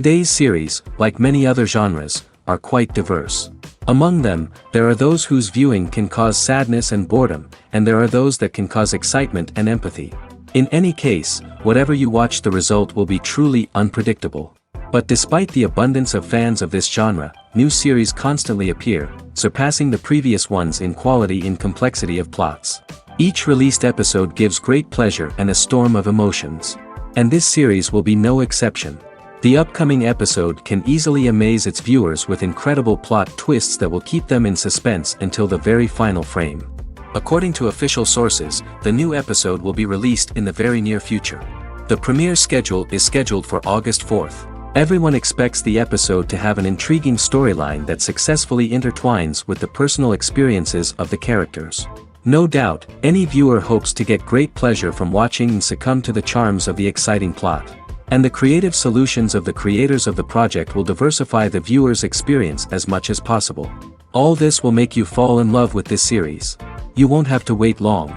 Today's series, like many other genres, are quite diverse. Among them, there are those whose viewing can cause sadness and boredom, and there are those that can cause excitement and empathy. In any case, whatever you watch, the result will be truly unpredictable. But despite the abundance of fans of this genre, new series constantly appear, surpassing the previous ones in quality and complexity of plots. Each released episode gives great pleasure and a storm of emotions. And this series will be no exception. The upcoming episode can easily amaze its viewers with incredible plot twists that will keep them in suspense until the very final frame. According to official sources, the new episode will be released in the very near future. The premiere schedule is scheduled for August 4th. Everyone expects the episode to have an intriguing storyline that successfully intertwines with the personal experiences of the characters. No doubt, any viewer hopes to get great pleasure from watching and succumb to the charms of the exciting plot. And the creative solutions of the creators of the project will diversify the viewer's experience as much as possible. All this will make you fall in love with this series. You won't have to wait long.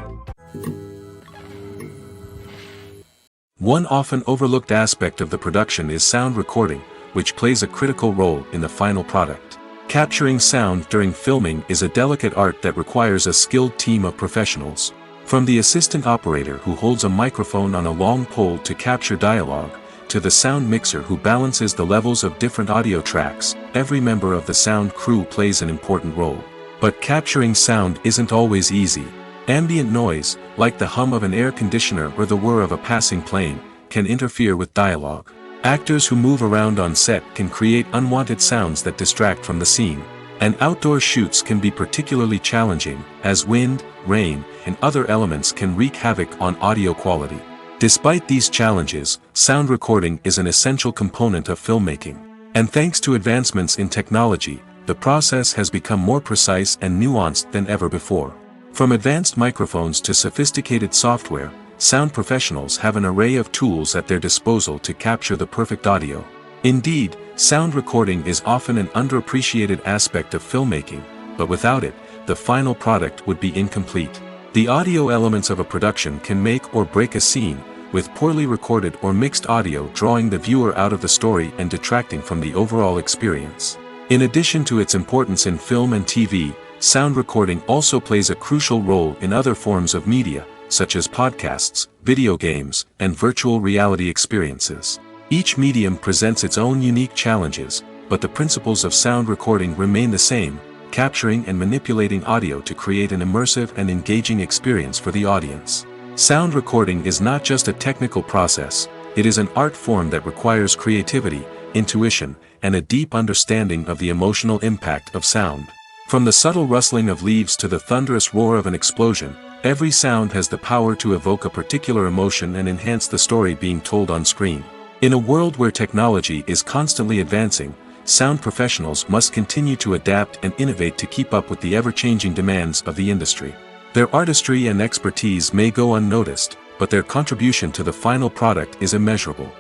One often overlooked aspect of the production is sound recording, which plays a critical role in the final product. Capturing sound during filming is a delicate art that requires a skilled team of professionals. From the assistant operator who holds a microphone on a long pole to capture dialogue, to the sound mixer who balances the levels of different audio tracks, every member of the sound crew plays an important role. But capturing sound isn't always easy. Ambient noise, like the hum of an air conditioner or the whir of a passing plane, can interfere with dialogue. Actors who move around on set can create unwanted sounds that distract from the scene. And outdoor shoots can be particularly challenging, as wind, rain, and other elements can wreak havoc on audio quality. Despite these challenges, sound recording is an essential component of filmmaking. And thanks to advancements in technology, the process has become more precise and nuanced than ever before. From advanced microphones to sophisticated software, sound professionals have an array of tools at their disposal to capture the perfect audio. Indeed, sound recording is often an underappreciated aspect of filmmaking, but without it, the final product would be incomplete. The audio elements of a production can make or break a scene, with poorly recorded or mixed audio drawing the viewer out of the story and detracting from the overall experience. In addition to its importance in film and TV, sound recording also plays a crucial role in other forms of media, such as podcasts, video games, and virtual reality experiences. Each medium presents its own unique challenges, but the principles of sound recording remain the same, capturing and manipulating audio to create an immersive and engaging experience for the audience. Sound recording is not just a technical process, it is an art form that requires creativity, intuition, and a deep understanding of the emotional impact of sound. From the subtle rustling of leaves to the thunderous roar of an explosion, every sound has the power to evoke a particular emotion and enhance the story being told on screen. In a world where technology is constantly advancing, sound professionals must continue to adapt and innovate to keep up with the ever-changing demands of the industry. Their artistry and expertise may go unnoticed, but their contribution to the final product is immeasurable.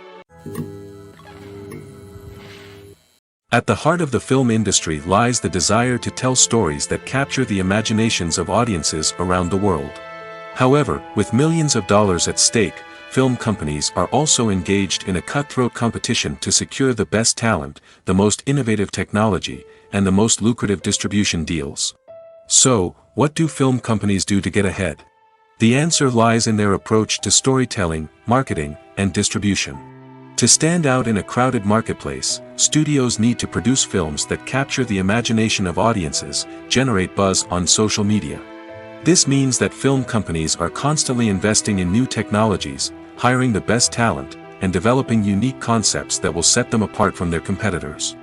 At the heart of the film industry lies the desire to tell stories that capture the imaginations of audiences around the world. However, with millions of dollars at stake, film companies are also engaged in a cutthroat competition to secure the best talent, the most innovative technology, and the most lucrative distribution deals. So, what do film companies do to get ahead? The answer lies in their approach to storytelling, marketing, and distribution. To stand out in a crowded marketplace, studios need to produce films that capture the imagination of audiences, generate buzz on social media. This means that film companies are constantly investing in new technologies, hiring the best talent, and developing unique concepts that will set them apart from their competitors.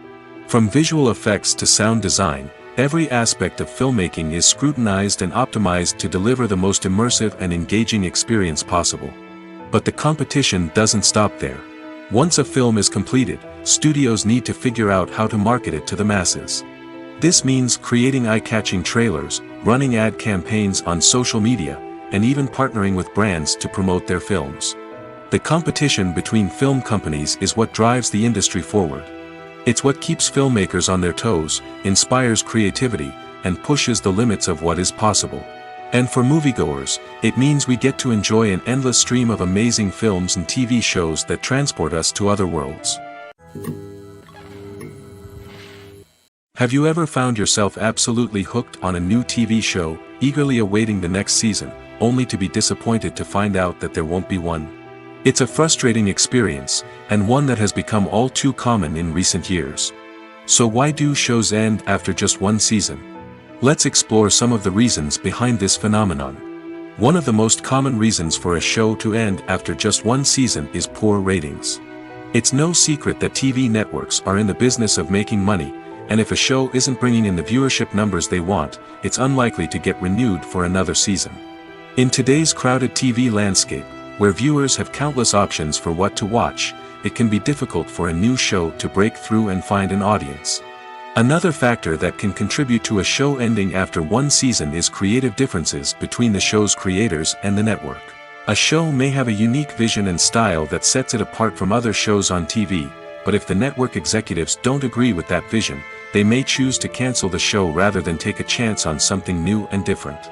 From visual effects to sound design, every aspect of filmmaking is scrutinized and optimized to deliver the most immersive and engaging experience possible. But the competition doesn't stop there. Once a film is completed, studios need to figure out how to market it to the masses. This means creating eye-catching trailers, running ad campaigns on social media, and even partnering with brands to promote their films. The competition between film companies is what drives the industry forward. It's what keeps filmmakers on their toes, inspires creativity, and pushes the limits of what is possible. And for moviegoers, it means we get to enjoy an endless stream of amazing films and TV shows that transport us to other worlds. Have you ever found yourself absolutely hooked on a new TV show, eagerly awaiting the next season, only to be disappointed to find out that there won't be one? It's a frustrating experience, and one that has become all too common in recent years. So why do shows end after just one season? Let's explore some of the reasons behind this phenomenon. One of the most common reasons for a show to end after just one season is poor ratings. It's no secret that TV networks are in the business of making money, and if a show isn't bringing in the viewership numbers they want, it's unlikely to get renewed for another season. In today's crowded TV landscape, where viewers have countless options for what to watch, it can be difficult for a new show to break through and find an audience. Another factor that can contribute to a show ending after one season is creative differences between the show's creators and the network. A show may have a unique vision and style that sets it apart from other shows on TV, but if the network executives don't agree with that vision, they may choose to cancel the show rather than take a chance on something new and different.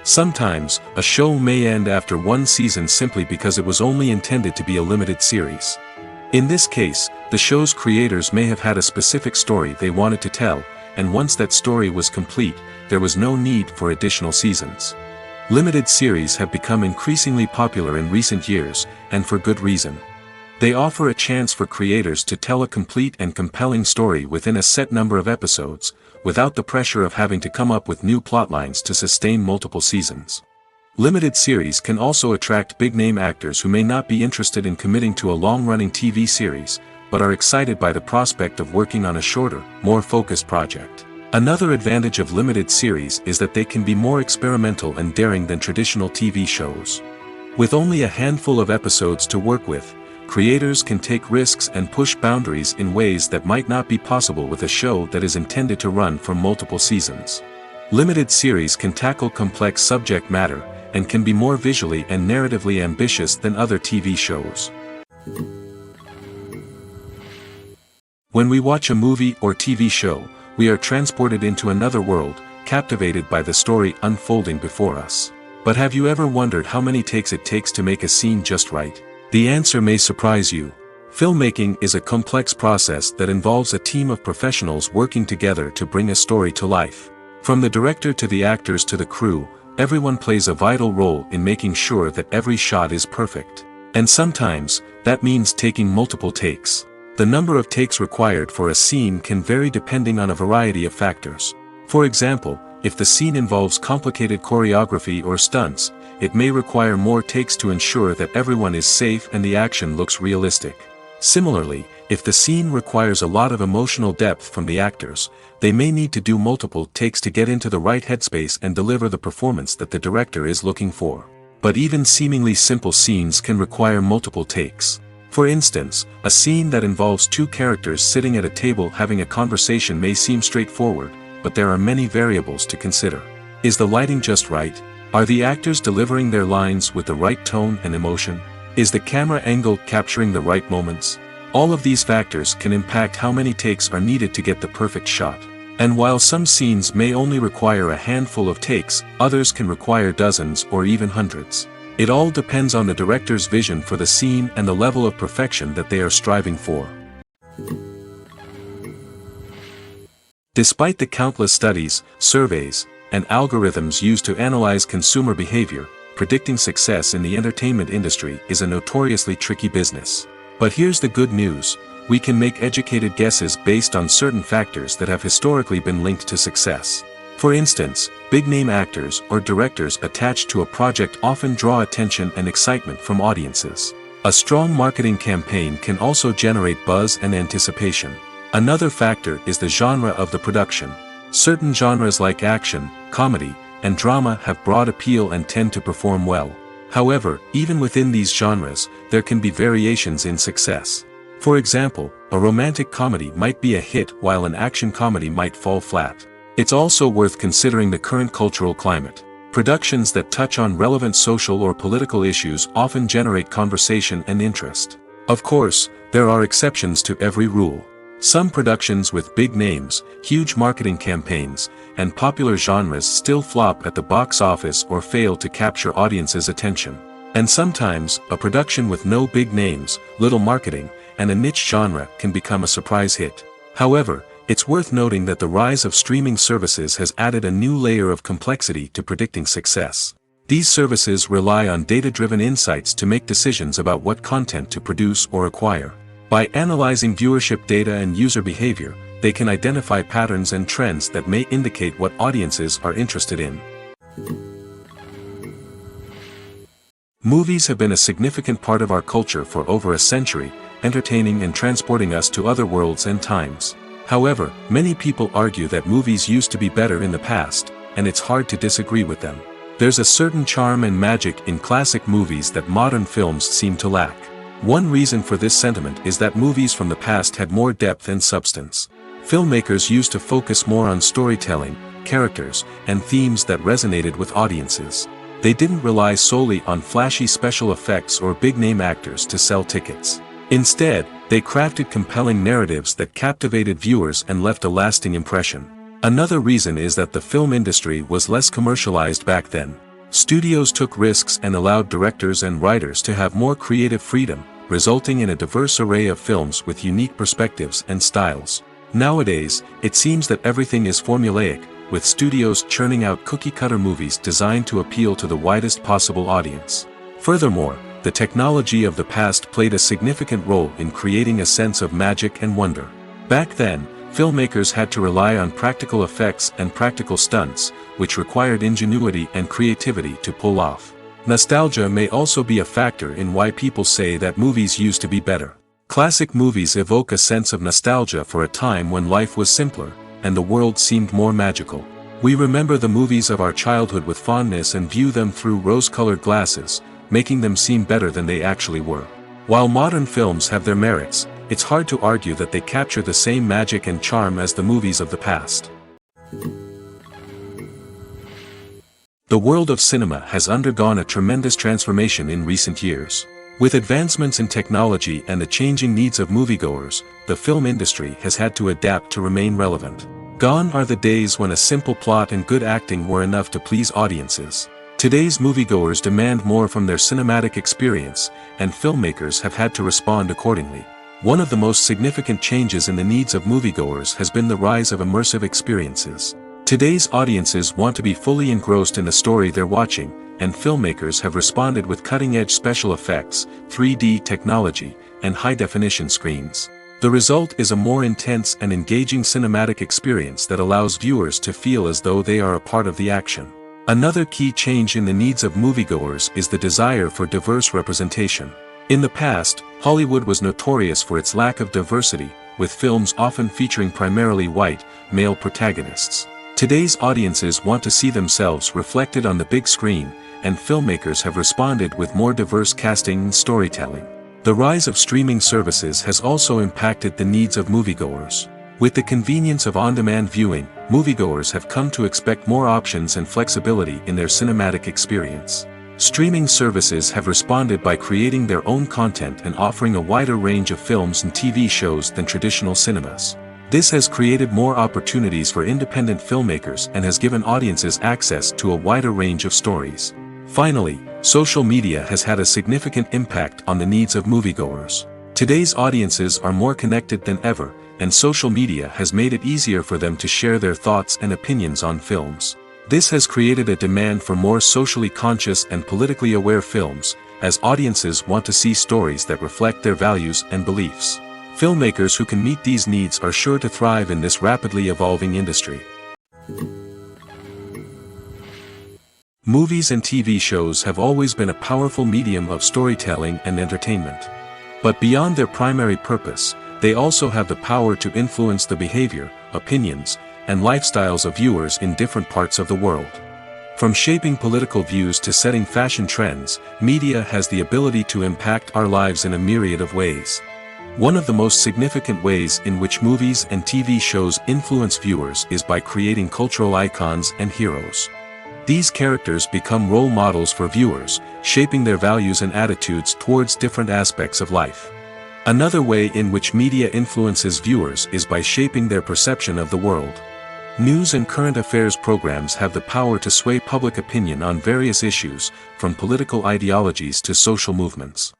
Sometimes, a show may end after one season simply because it was only intended to be a limited series. In this case, the show's creators may have had a specific story they wanted to tell, and once that story was complete, there was no need for additional seasons. Limited series have become increasingly popular in recent years, and for good reason. They offer a chance for creators to tell a complete and compelling story within a set number of episodes, without the pressure of having to come up with new plotlines to sustain multiple seasons. Limited series can also attract big-name actors who may not be interested in committing to a long-running TV series, but are excited by the prospect of working on a shorter, more focused project. Another advantage of limited series is that they can be more experimental and daring than traditional TV shows. With only a handful of episodes to work with, creators can take risks and push boundaries in ways that might not be possible with a show that is intended to run for multiple seasons. Limited series can tackle complex subject matter, and can be more visually and narratively ambitious than other TV shows. When we watch a movie or TV show, we are transported into another world, captivated by the story unfolding before us. But have you ever wondered how many takes it takes to make a scene just right? The answer may surprise you. Filmmaking is a complex process that involves a team of professionals working together to bring a story to life. From the director to the actors to the crew, everyone plays a vital role in making sure that every shot is perfect. And sometimes, that means taking multiple takes. The number of takes required for a scene can vary depending on a variety of factors. For example, if the scene involves complicated choreography or stunts, it may require more takes to ensure that everyone is safe and the action looks realistic. Similarly, if the scene requires a lot of emotional depth from the actors, they may need to do multiple takes to get into the right headspace and deliver the performance that the director is looking for. But even seemingly simple scenes can require multiple takes. For instance, a scene that involves two characters sitting at a table having a conversation may seem straightforward, but there are many variables to consider. Is the lighting just right? Are the actors delivering their lines with the right tone and emotion? Is the camera angle capturing the right moments? All of these factors can impact how many takes are needed to get the perfect shot. And while some scenes may only require a handful of takes, others can require dozens or even hundreds. It all depends on the director's vision for the scene and the level of perfection that they are striving for. Despite the countless studies, surveys, and algorithms used to analyze consumer behavior, predicting success in the entertainment industry is a notoriously tricky business. But here's the good news: we can make educated guesses based on certain factors that have historically been linked to success. For instance, big-name actors or directors attached to a project often draw attention and excitement from audiences. A strong marketing campaign can also generate buzz and anticipation. Another factor is the genre of the production. Certain genres like action, comedy, and drama have broad appeal and tend to perform well. However, even within these genres, there can be variations in success. For example, a romantic comedy might be a hit while an action comedy might fall flat. It's also worth considering the current cultural climate. Productions that touch on relevant social or political issues often generate conversation and interest. Of course, there are exceptions to every rule. Some productions with big names, huge marketing campaigns, and popular genres still flop at the box office or fail to capture audiences' attention. And sometimes, a production with no big names, little marketing, and a niche genre can become a surprise hit. However, It's worth noting that the rise of streaming services has added a new layer of complexity to predicting success. These services rely on data-driven insights to make decisions about what content to produce or acquire. By analyzing viewership data and user behavior, they can identify patterns and trends that may indicate what audiences are interested in. Movies have been a significant part of our culture for over a century, entertaining and transporting us to other worlds and times. However, many people argue that movies used to be better in the past, and it's hard to disagree with them. There's a certain charm and magic in classic movies that modern films seem to lack. One reason for this sentiment is that movies from the past had more depth and substance. Filmmakers used to focus more on storytelling, characters, and themes that resonated with audiences. They didn't rely solely on flashy special effects or big-name actors to sell tickets. Instead, they crafted compelling narratives that captivated viewers and left a lasting impression. Another reason is that the film industry was less commercialized back then. Studios took risks and allowed directors and writers to have more creative freedom, resulting in a diverse array of films with unique perspectives and styles. Nowadays, it seems that everything is formulaic, with studios churning out cookie-cutter movies designed to appeal to the widest possible audience. Furthermore, the technology of the past played a significant role in creating a sense of magic and wonder. Back then, filmmakers had to rely on practical effects and practical stunts, which required ingenuity and creativity to pull off. Nostalgia may also be a factor in why people say that movies used to be better. Classic movies evoke a sense of nostalgia for a time when life was simpler, and the world seemed more magical. We remember the movies of our childhood with fondness and view them through rose-colored glasses, making them seem better than they actually were. While modern films have their merits, it's hard to argue that they capture the same magic and charm as the movies of the past. The world of cinema has undergone a tremendous transformation in recent years. With advancements in technology and the changing needs of moviegoers, the film industry has had to adapt to remain relevant. Gone are the days when a simple plot and good acting were enough to please audiences. Today's moviegoers demand more from their cinematic experience, and filmmakers have had to respond accordingly. One of the most significant changes in the needs of moviegoers has been the rise of immersive experiences. Today's audiences want to be fully engrossed in the story they're watching, and filmmakers have responded with cutting-edge special effects, 3D technology, and high-definition screens. The result is a more intense and engaging cinematic experience that allows viewers to feel as though they are a part of the action. Another key change in the needs of moviegoers is the desire for diverse representation. In the past, Hollywood was notorious for its lack of diversity, with films often featuring primarily white, male protagonists. Today's audiences want to see themselves reflected on the big screen, and filmmakers have responded with more diverse casting and storytelling. The rise of streaming services has also impacted the needs of moviegoers. With the convenience of on-demand viewing, moviegoers have come to expect more options and flexibility in their cinematic experience. Streaming services have responded by creating their own content and offering a wider range of films and TV shows than traditional cinemas. This has created more opportunities for independent filmmakers and has given audiences access to a wider range of stories. Finally, social media has had a significant impact on the needs of moviegoers. Today's audiences are more connected than ever, and social media has made it easier for them to share their thoughts and opinions on films. This has created a demand for more socially conscious and politically aware films, as audiences want to see stories that reflect their values and beliefs. Filmmakers who can meet these needs are sure to thrive in this rapidly evolving industry. Movies and TV shows have always been a powerful medium of storytelling and entertainment. But beyond their primary purpose, they also have the power to influence the behavior, opinions, and lifestyles of viewers in different parts of the world. From shaping political views to setting fashion trends, media has the ability to impact our lives in a myriad of ways. One of the most significant ways in which movies and TV shows influence viewers is by creating cultural icons and heroes. These characters become role models for viewers, shaping their values and attitudes towards different aspects of life. Another way in which media influences viewers is by shaping their perception of the world. News and current affairs programs have the power to sway public opinion on various issues, from political ideologies to social movements.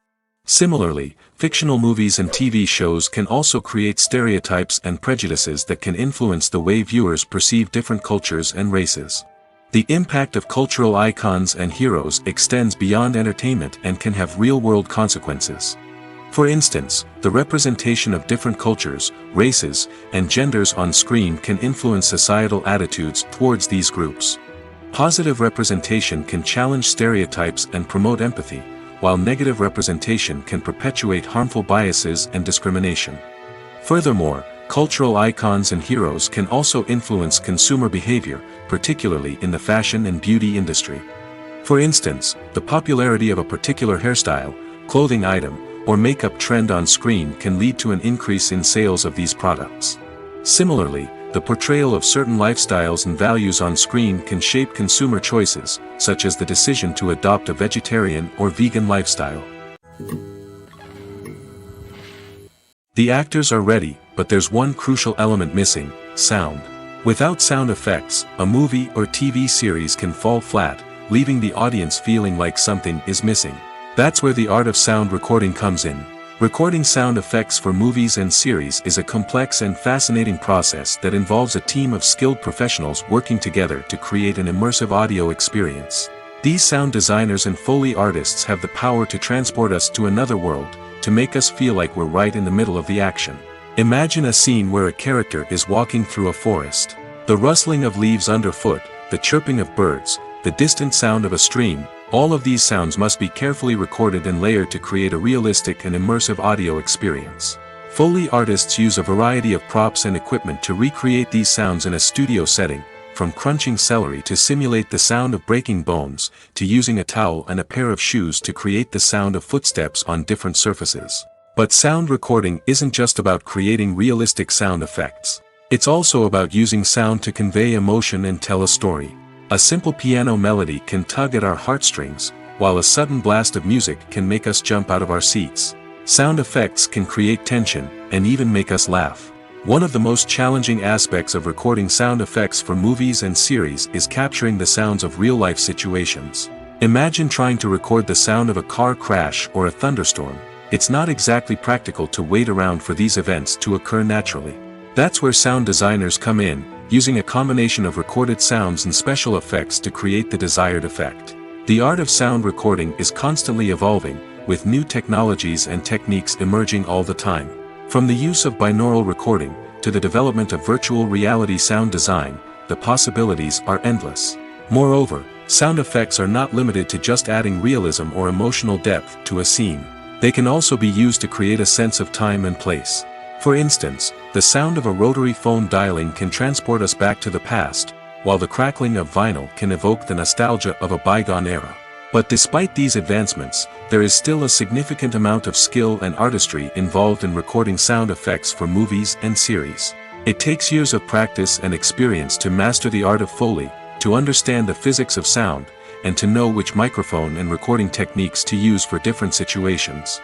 Similarly, fictional movies and TV shows can also create stereotypes and prejudices that can influence the way viewers perceive different cultures and races. The impact of cultural icons and heroes extends beyond entertainment and can have real-world consequences. For instance, the representation of different cultures, races, and genders on screen can influence societal attitudes towards these groups. Positive representation can challenge stereotypes and promote empathy, while negative representation can perpetuate harmful biases and discrimination. Furthermore, cultural icons and heroes can also influence consumer behavior, particularly in the fashion and beauty industry. For instance, the popularity of a particular hairstyle, clothing item, or makeup trend on screen can lead to an increase in sales of these products. Similarly, the portrayal of certain lifestyles and values on screen can shape consumer choices, such as the decision to adopt a vegetarian or vegan lifestyle. The actors are ready, but there's one crucial element missing: sound. Without sound effects, a movie or TV series can fall flat, leaving the audience feeling like something is missing. That's where the art of sound recording comes in. Recording sound effects for movies and series is a complex and fascinating process that involves a team of skilled professionals working together to create an immersive audio experience. These sound designers and Foley artists have the power to transport us to another world, to make us feel like we're right in the middle of the action. Imagine a scene where a character is walking through a forest. The rustling of leaves underfoot, the chirping of birds, the distant sound of a stream, all of these sounds must be carefully recorded and layered to create a realistic and immersive audio experience. Foley artists use a variety of props and equipment to recreate these sounds in a studio setting, from crunching celery to simulate the sound of breaking bones, to using a towel and a pair of shoes to create the sound of footsteps on different surfaces. But sound recording isn't just about creating realistic sound effects. It's also about using sound to convey emotion and tell a story. A simple piano melody can tug at our heartstrings, while a sudden blast of music can make us jump out of our seats. Sound effects can create tension, and even make us laugh. One of the most challenging aspects of recording sound effects for movies and series is capturing the sounds of real-life situations. Imagine trying to record the sound of a car crash or a thunderstorm. It's not exactly practical to wait around for these events to occur naturally. That's where sound designers come in, using a combination of recorded sounds and special effects to create the desired effect. The art of sound recording is constantly evolving, with new technologies and techniques emerging all the time. From the use of binaural recording, to the development of virtual reality sound design, the possibilities are endless. Moreover, sound effects are not limited to just adding realism or emotional depth to a scene. They can also be used to create a sense of time and place. For instance, the sound of a rotary phone dialing can transport us back to the past, while the crackling of vinyl can evoke the nostalgia of a bygone era. But despite these advancements, there is still a significant amount of skill and artistry involved in recording sound effects for movies and series. It takes years of practice and experience to master the art of Foley, to understand the physics of sound, and to know which microphone and recording techniques to use for different situations.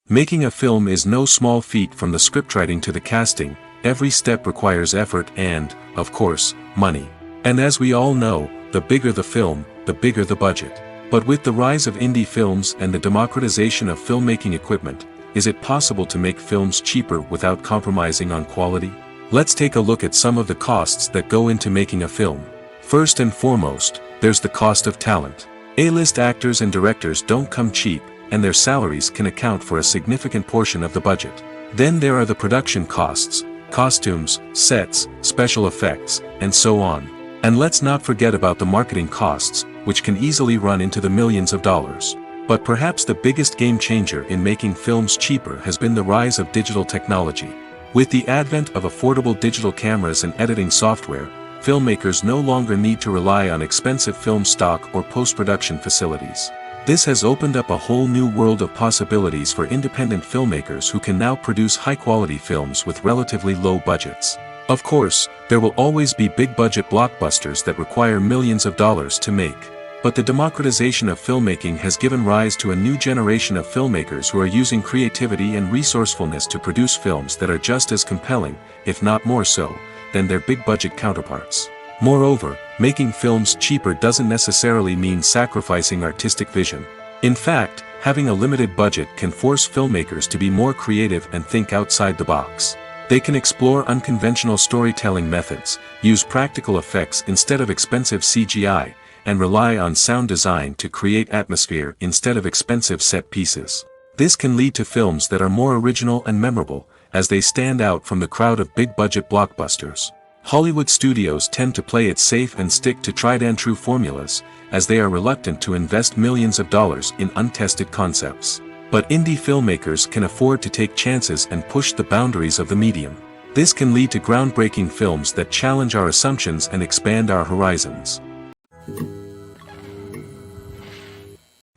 Making a film is no small feat. From the scriptwriting to the casting, every step requires effort and, of course, money. And as we all know, the bigger the film, the bigger the budget. But with the rise of indie films and the democratization of filmmaking equipment, is it possible to make films cheaper without compromising on quality? Let's take a look at some of the costs that go into making a film. First and foremost, there's the cost of talent. A-list actors and directors don't come cheap, and their salaries can account for a significant portion of the budget. Then there are the production costs, costumes, sets, special effects, and so on. And let's not forget about the marketing costs, which can easily run into the millions of dollars. But perhaps the biggest game changer in making films cheaper has been the rise of digital technology. With the advent of affordable digital cameras and editing software, filmmakers no longer need to rely on expensive film stock or post-production facilities. This has opened up a whole new world of possibilities for independent filmmakers who can now produce high-quality films with relatively low budgets. Of course, there will always be big-budget blockbusters that require millions of dollars to make. But the democratization of filmmaking has given rise to a new generation of filmmakers who are using creativity and resourcefulness to produce films that are just as compelling, if not more so, than their big-budget counterparts. Moreover, making films cheaper doesn't necessarily mean sacrificing artistic vision. In fact, having a limited budget can force filmmakers to be more creative and think outside the box. They can explore unconventional storytelling methods, use practical effects instead of expensive CGI, and rely on sound design to create atmosphere instead of expensive set pieces. This can lead to films that are more original and memorable, as they stand out from the crowd of big-budget blockbusters. Hollywood studios tend to play it safe and stick to tried-and-true formulas, as they are reluctant to invest millions of dollars in untested concepts. But indie filmmakers can afford to take chances and push the boundaries of the medium. This can lead to groundbreaking films that challenge our assumptions and expand our horizons.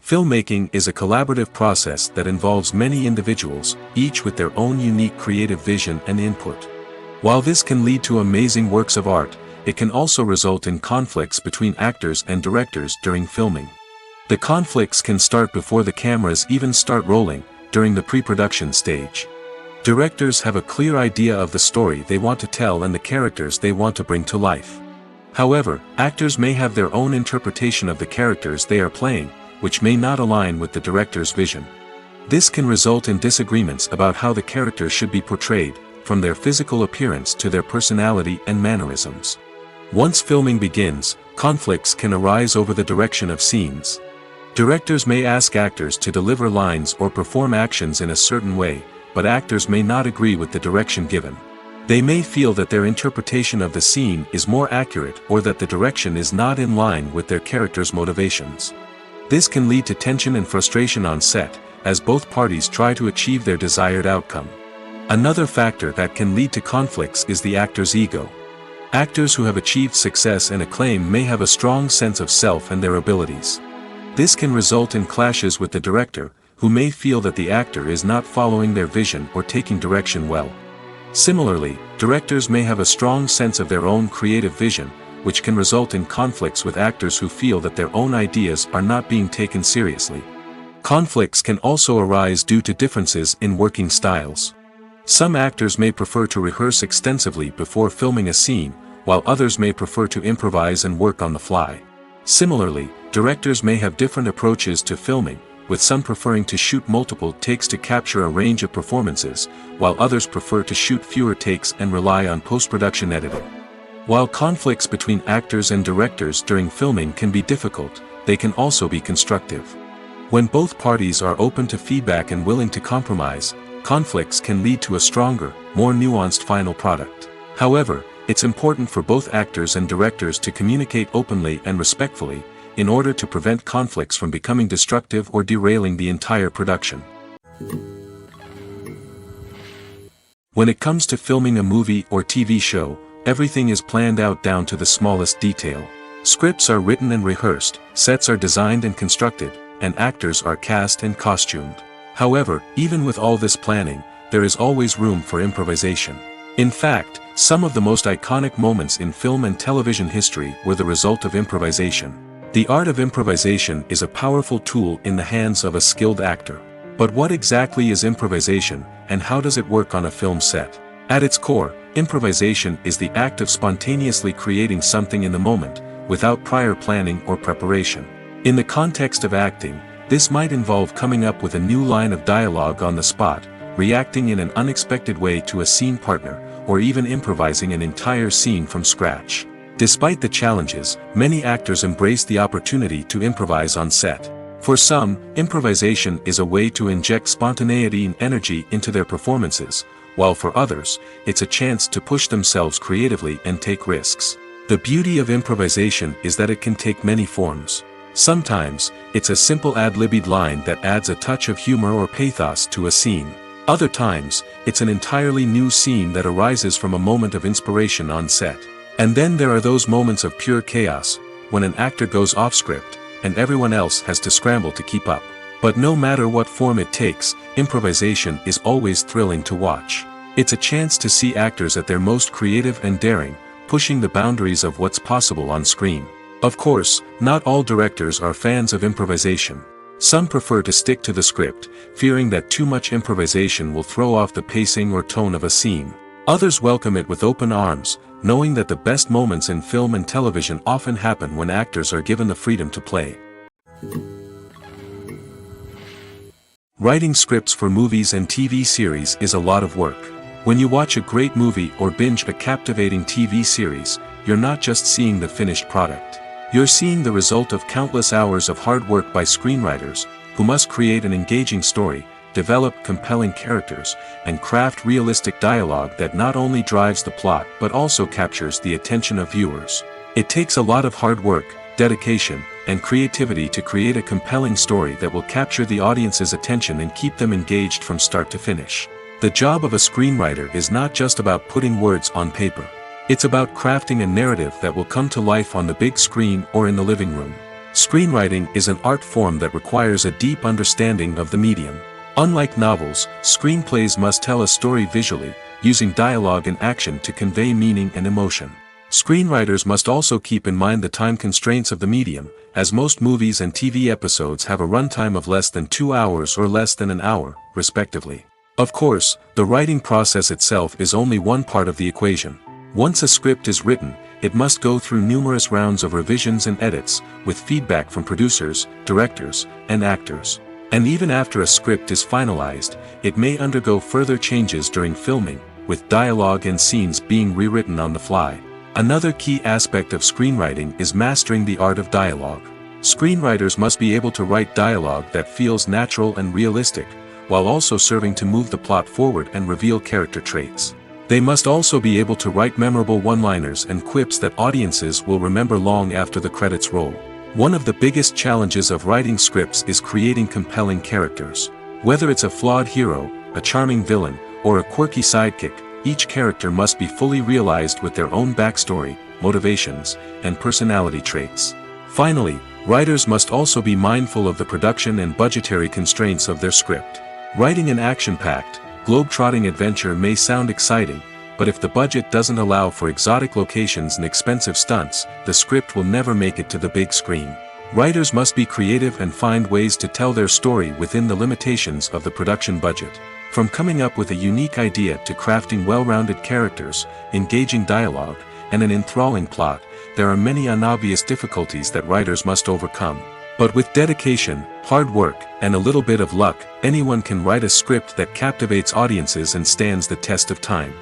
Filmmaking is a collaborative process that involves many individuals, each with their own unique creative vision and input. While this can lead to amazing works of art, it can also result in conflicts between actors and directors during filming. The conflicts can start before the cameras even start rolling, during the pre-production stage. Directors have a clear idea of the story they want to tell and the characters they want to bring to life. However, actors may have their own interpretation of the characters they are playing, which may not align with the director's vision. This can result in disagreements about how the characters should be portrayed, from their physical appearance to their personality and mannerisms. Once filming begins, conflicts can arise over the direction of scenes. Directors may ask actors to deliver lines or perform actions in a certain way, but actors may not agree with the direction given. They may feel that their interpretation of the scene is more accurate or that the direction is not in line with their character's motivations. This can lead to tension and frustration on set, as both parties try to achieve their desired outcome. Another factor that can lead to conflicts is the actor's ego. Actors who have achieved success and acclaim may have a strong sense of self and their abilities. This can result in clashes with the director, who may feel that the actor is not following their vision or taking direction well. Similarly, directors may have a strong sense of their own creative vision, which can result in conflicts with actors who feel that their own ideas are not being taken seriously. Conflicts can also arise due to differences in working styles. Some actors may prefer to rehearse extensively before filming a scene, while others may prefer to improvise and work on the fly. Similarly, directors may have different approaches to filming, with some preferring to shoot multiple takes to capture a range of performances, while others prefer to shoot fewer takes and rely on post-production editing. While conflicts between actors and directors during filming can be difficult, they can also be constructive. When both parties are open to feedback and willing to compromise, conflicts can lead to a stronger, more nuanced final product. However, it's important for both actors and directors to communicate openly and respectfully, in order to prevent conflicts from becoming destructive or derailing the entire production. When it comes to filming a movie or TV show, everything is planned out down to the smallest detail. Scripts are written and rehearsed, sets are designed and constructed, and actors are cast and costumed. However, even with all this planning, there is always room for improvisation. In fact, some of the most iconic moments in film and television history were the result of improvisation. The art of improvisation is a powerful tool in the hands of a skilled actor. But what exactly is improvisation, and how does it work on a film set? At its core, improvisation is the act of spontaneously creating something in the moment, without prior planning or preparation. In the context of acting, this might involve coming up with a new line of dialogue on the spot, reacting in an unexpected way to a scene partner, or even improvising an entire scene from scratch. Despite the challenges, many actors embrace the opportunity to improvise on set. For some, improvisation is a way to inject spontaneity and energy into their performances, while for others, it's a chance to push themselves creatively and take risks. The beauty of improvisation is that it can take many forms. Sometimes, it's a simple ad-libbed line that adds a touch of humor or pathos to a scene. Other times, it's an entirely new scene that arises from a moment of inspiration on set. And then there are those moments of pure chaos, when an actor goes off script, and everyone else has to scramble to keep up. But no matter what form it takes, improvisation is always thrilling to watch. It's a chance to see actors at their most creative and daring, pushing the boundaries of what's possible on screen. Of course, not all directors are fans of improvisation. Some prefer to stick to the script, fearing that too much improvisation will throw off the pacing or tone of a scene. Others welcome it with open arms, knowing that the best moments in film and television often happen when actors are given the freedom to play. Writing scripts for movies and TV series is a lot of work. When you watch a great movie or binge a captivating TV series, you're not just seeing the finished product. You're seeing the result of countless hours of hard work by screenwriters, who must create an engaging story, develop compelling characters, and craft realistic dialogue that not only drives the plot but also captures the attention of viewers. It takes a lot of hard work, dedication, and creativity to create a compelling story that will capture the audience's attention and keep them engaged from start to finish. The job of a screenwriter is not just about putting words on paper. It's about crafting a narrative that will come to life on the big screen or in the living room. Screenwriting is an art form that requires a deep understanding of the medium. Unlike novels, screenplays must tell a story visually, using dialogue and action to convey meaning and emotion. Screenwriters must also keep in mind the time constraints of the medium, as most movies and TV episodes have a runtime of less than 2 hours or less than an hour, respectively. Of course, the writing process itself is only one part of the equation. Once a script is written, it must go through numerous rounds of revisions and edits, with feedback from producers, directors, and actors. And even after a script is finalized, it may undergo further changes during filming, with dialogue and scenes being rewritten on the fly. Another key aspect of screenwriting is mastering the art of dialogue. Screenwriters must be able to write dialogue that feels natural and realistic, while also serving to move the plot forward and reveal character traits. They must also be able to write memorable one-liners and quips that audiences will remember long after the credits roll. One of the biggest challenges of writing scripts is creating compelling characters. Whether it's a flawed hero, a charming villain, or a quirky sidekick, each character must be fully realized with their own backstory, motivations, and personality traits. Finally, writers must also be mindful of the production and budgetary constraints of their script. Writing an action-packed, globe-trotting adventure may sound exciting, but if the budget doesn't allow for exotic locations and expensive stunts, the script will never make it to the big screen. Writers must be creative and find ways to tell their story within the limitations of the production budget. From coming up with a unique idea to crafting well-rounded characters, engaging dialogue, and an enthralling plot, there are many unobvious difficulties that writers must overcome. But with dedication, hard work, and a little bit of luck, anyone can write a script that captivates audiences and stands the test of time.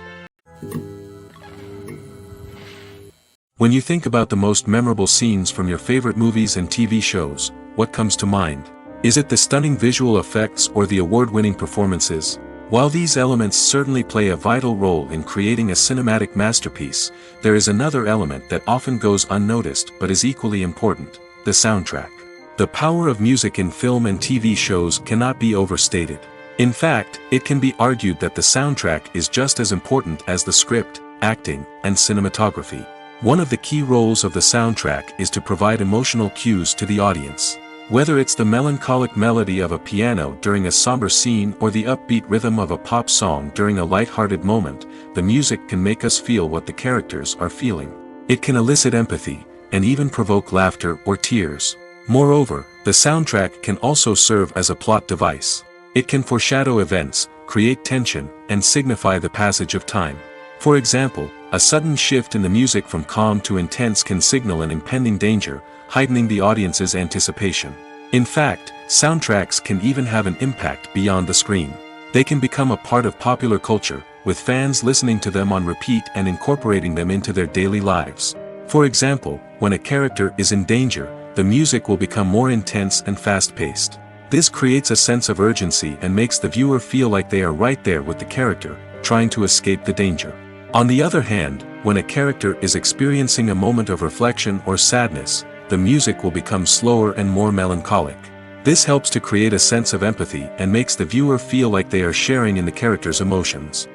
When you think about the most memorable scenes from your favorite movies and TV shows, what comes to mind? Is it the stunning visual effects or the award-winning performances? While these elements certainly play a vital role in creating a cinematic masterpiece, there is another element that often goes unnoticed but is equally important: the soundtrack. The power of music in film and TV shows cannot be overstated. In fact, it can be argued that the soundtrack is just as important as the script, acting, and cinematography. One of the key roles of the soundtrack is to provide emotional cues to the audience. Whether it's the melancholic melody of a piano during a somber scene or the upbeat rhythm of a pop song during a light-hearted moment, the music can make us feel what the characters are feeling. It can elicit empathy, and even provoke laughter or tears. Moreover, the soundtrack can also serve as a plot device. It can foreshadow events, create tension, and signify the passage of time. For example, a sudden shift in the music from calm to intense can signal an impending danger, heightening the audience's anticipation. In fact, soundtracks can even have an impact beyond the screen. They can become a part of popular culture, with fans listening to them on repeat and incorporating them into their daily lives. For example, when a character is in danger, the music will become more intense and fast-paced. This creates a sense of urgency and makes the viewer feel like they are right there with the character, trying to escape the danger. On the other hand, when a character is experiencing a moment of reflection or sadness, the music will become slower and more melancholic. This helps to create a sense of empathy and makes the viewer feel like they are sharing in the character's emotions.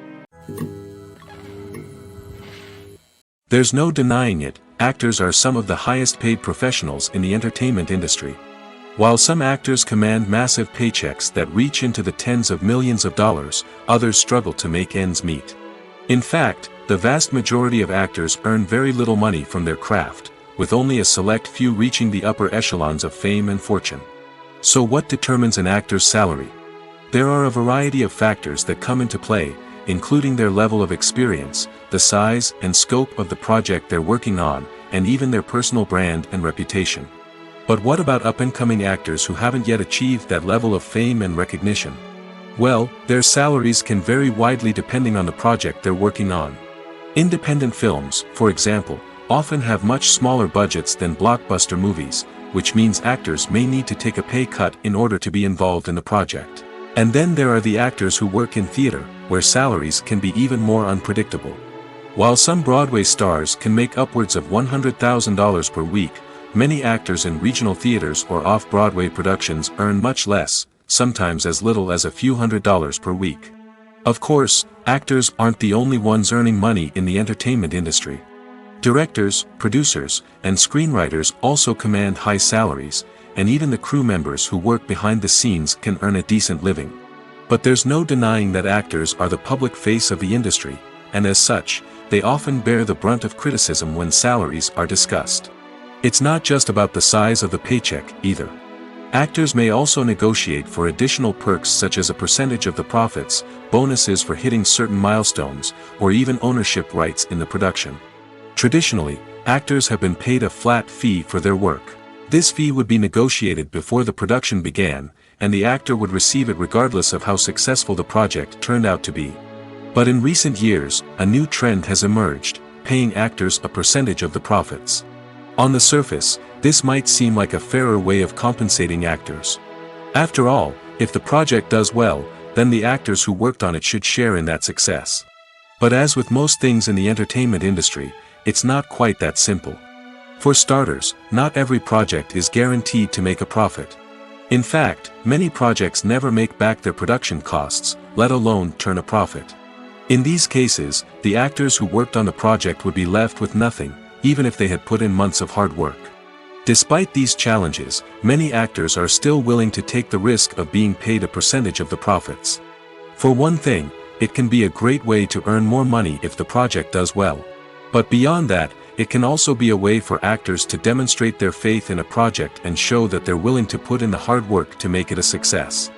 There's no denying it, actors are some of the highest paid professionals in the entertainment industry. While some actors command massive paychecks that reach into the tens of millions of dollars, others struggle to make ends meet. In fact, the vast majority of actors earn very little money from their craft, with only a select few reaching the upper echelons of fame and fortune. So what determines an actor's salary? There are a variety of factors that come into play, including their level of experience, the size and scope of the project they're working on, and even their personal brand and reputation. But what about up-and-coming actors who haven't yet achieved that level of fame and recognition? Well, their salaries can vary widely depending on the project they're working on. Independent films, for example, often have much smaller budgets than blockbuster movies, which means actors may need to take a pay cut in order to be involved in the project. And then there are the actors who work in theater, where salaries can be even more unpredictable. While some Broadway stars can make upwards of $100,000 per week, many actors in regional theaters or off-Broadway productions earn much less, sometimes as little as a few $100s per week. Of course, actors aren't the only ones earning money in the entertainment industry. Directors, producers, and screenwriters also command high salaries, and even the crew members who work behind the scenes can earn a decent living. But there's no denying that actors are the public face of the industry, and as such, they often bear the brunt of criticism when salaries are discussed. It's not just about the size of the paycheck, either. Actors may also negotiate for additional perks such as a percentage of the profits, bonuses for hitting certain milestones, or even ownership rights in the production. Traditionally, actors have been paid a flat fee for their work. This fee would be negotiated before the production began, and the actor would receive it regardless of how successful the project turned out to be. But in recent years, a new trend has emerged, paying actors a percentage of the profits. On the surface, this might seem like a fairer way of compensating actors. After all, if the project does well, then the actors who worked on it should share in that success. But as with most things in the entertainment industry, it's not quite that simple. For starters, not every project is guaranteed to make a profit. In fact, many projects never make back their production costs, let alone turn a profit. In these cases, the actors who worked on the project would be left with nothing, even if they had put in months of hard work. Despite these challenges, many actors are still willing to take the risk of being paid a percentage of the profits. For one thing, it can be a great way to earn more money if the project does well. But beyond that, it can also be a way for actors to demonstrate their faith in a project and show that they're willing to put in the hard work to make it a success.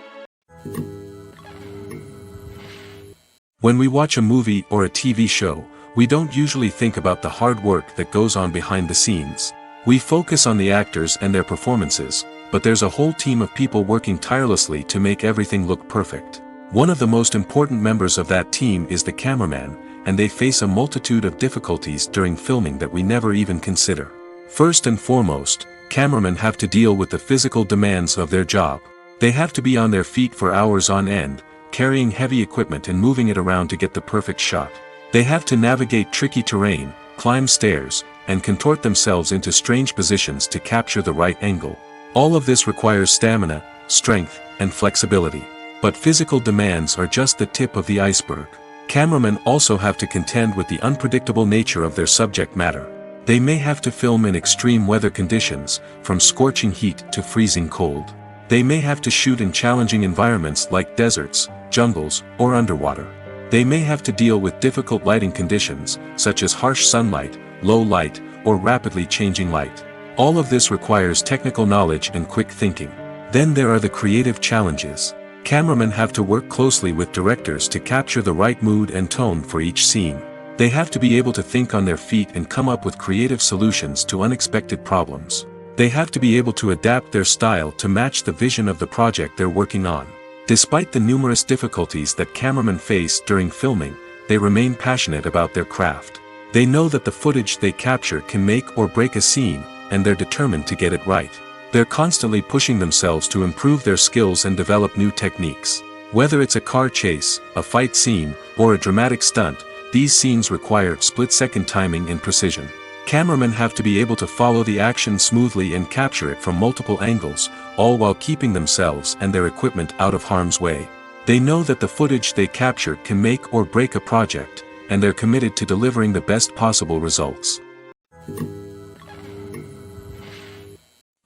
When we watch a movie or a TV show, we don't usually think about the hard work that goes on behind the scenes. We focus on the actors and their performances, but there's a whole team of people working tirelessly to make everything look perfect. One of the most important members of that team is the cameraman, and they face a multitude of difficulties during filming that we never even consider. First and foremost, cameramen have to deal with the physical demands of their job. They have to be on their feet for hours on end, carrying heavy equipment and moving it around to get the perfect shot. They have to navigate tricky terrain, climb stairs, and contort themselves into strange positions to capture the right angle. All of this requires stamina, strength, and flexibility. But physical demands are just the tip of the iceberg. Cameramen also have to contend with the unpredictable nature of their subject matter. They may have to film in extreme weather conditions, from scorching heat to freezing cold. They may have to shoot in challenging environments like deserts, jungles, or underwater. They may have to deal with difficult lighting conditions, such as harsh sunlight, low light, or rapidly changing light. All of this requires technical knowledge and quick thinking. Then there are the creative challenges. Cameramen have to work closely with directors to capture the right mood and tone for each scene. They have to be able to think on their feet and come up with creative solutions to unexpected problems. They have to be able to adapt their style to match the vision of the project they're working on. Despite the numerous difficulties that cameramen face during filming, they remain passionate about their craft. They know that the footage they capture can make or break a scene, and they're determined to get it right. They're constantly pushing themselves to improve their skills and develop new techniques. Whether it's a car chase, a fight scene, or a dramatic stunt, these scenes require split-second timing and precision. Cameramen have to be able to follow the action smoothly and capture it from multiple angles, all while keeping themselves and their equipment out of harm's way. They know that the footage they capture can make or break a project, and they're committed to delivering the best possible results.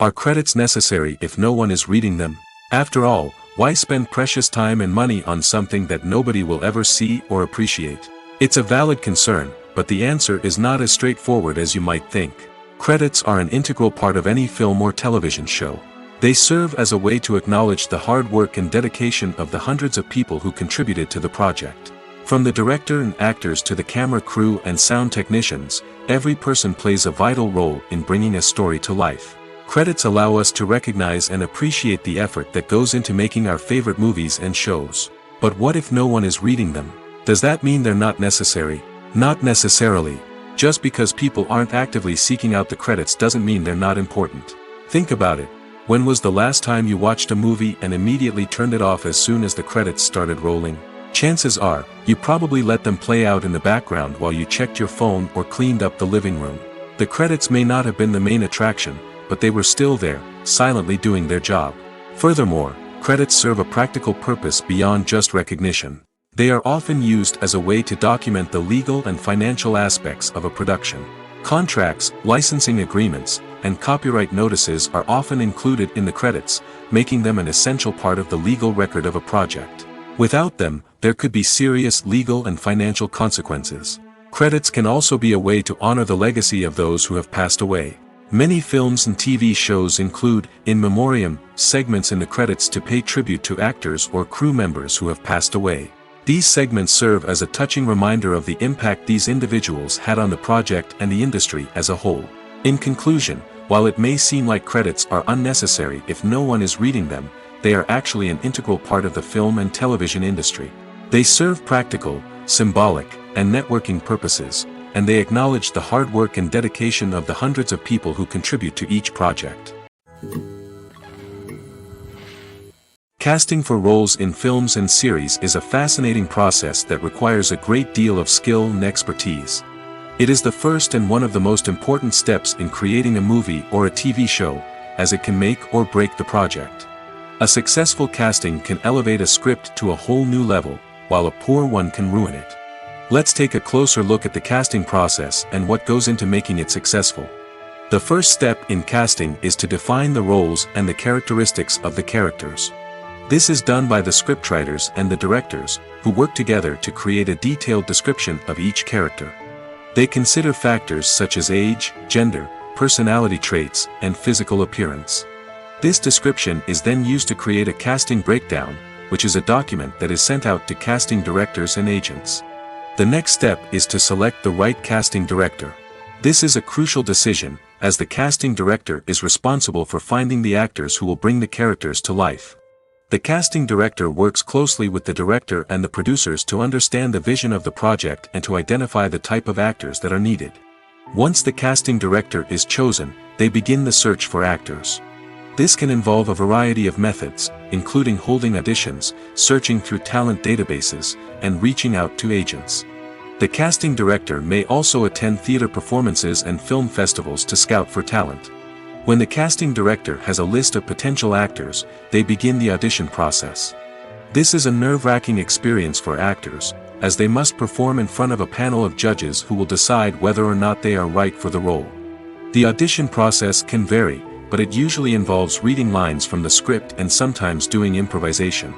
Are credits necessary if no one is reading them? After all, why spend precious time and money on something that nobody will ever see or appreciate? It's a valid concern, but the answer is not as straightforward as you might think. Credits are an integral part of any film or television show. They serve as a way to acknowledge the hard work and dedication of the hundreds of people who contributed to the project. From the director and actors to the camera crew and sound technicians, every person plays a vital role in bringing a story to life. Credits allow us to recognize and appreciate the effort that goes into making our favorite movies and shows. But what if no one is reading them? Does that mean they're not necessary? Not necessarily. Just because people aren't actively seeking out the credits doesn't mean they're not important. Think about it. When was the last time you watched a movie and immediately turned it off as soon as the credits started rolling? Chances are, you probably let them play out in the background while you checked your phone or cleaned up the living room. The credits may not have been the main attraction, but they were still there, silently doing their job. Furthermore, credits serve a practical purpose beyond just recognition. They are often used as a way to document the legal and financial aspects of a production. Contracts, licensing agreements, and copyright notices are often included in the credits, making them an essential part of the legal record of a project. Without them, there could be serious legal and financial consequences. Credits can also be a way to honor the legacy of those who have passed away. Many films and TV shows include, in memoriam, segments in the credits to pay tribute to actors or crew members who have passed away. These segments serve as a touching reminder of the impact these individuals had on the project and the industry as a whole. In conclusion, while it may seem like credits are unnecessary if no one is reading them, they are actually an integral part of the film and television industry. They serve practical, symbolic, and networking purposes, and they acknowledge the hard work and dedication of the hundreds of people who contribute to each project. Casting for roles in films and series is a fascinating process that requires a great deal of skill and expertise. It is the first and one of the most important steps in creating a movie or a TV show, as it can make or break the project. A successful casting can elevate a script to a whole new level, while a poor one can ruin it. Let's take a closer look at the casting process and what goes into making it successful. The first step in casting is to define the roles and the characteristics of the characters. This is done by the scriptwriters and the directors, who work together to create a detailed description of each character. They consider factors such as age, gender, personality traits, and physical appearance. This description is then used to create a casting breakdown, which is a document that is sent out to casting directors and agents. The next step is to select the right casting director. This is a crucial decision, as the casting director is responsible for finding the actors who will bring the characters to life. The casting director works closely with the director and the producers to understand the vision of the project and to identify the type of actors that are needed. Once the casting director is chosen, they begin the search for actors. This can involve a variety of methods, including holding auditions, searching through talent databases, and reaching out to agents. The casting director may also attend theater performances and film festivals to scout for talent. When the casting director has a list of potential actors, they begin the audition process. This is a nerve-wracking experience for actors, as they must perform in front of a panel of judges who will decide whether or not they are right for the role. The audition process can vary, but it usually involves reading lines from the script and sometimes doing improvisation.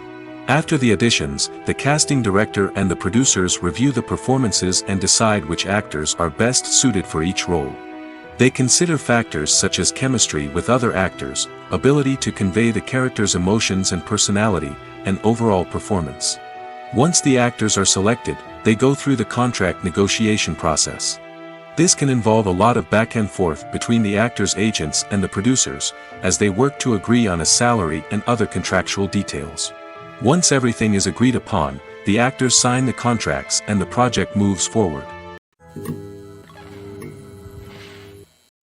After the auditions, the casting director and the producers review the performances and decide which actors are best suited for each role. They consider factors such as chemistry with other actors, ability to convey the character's emotions and personality, and overall performance. Once the actors are selected, they go through the contract negotiation process. This can involve a lot of back and forth between the actors' agents and the producers, as they work to agree on a salary and other contractual details. Once everything is agreed upon, the actors sign the contracts and the project moves forward.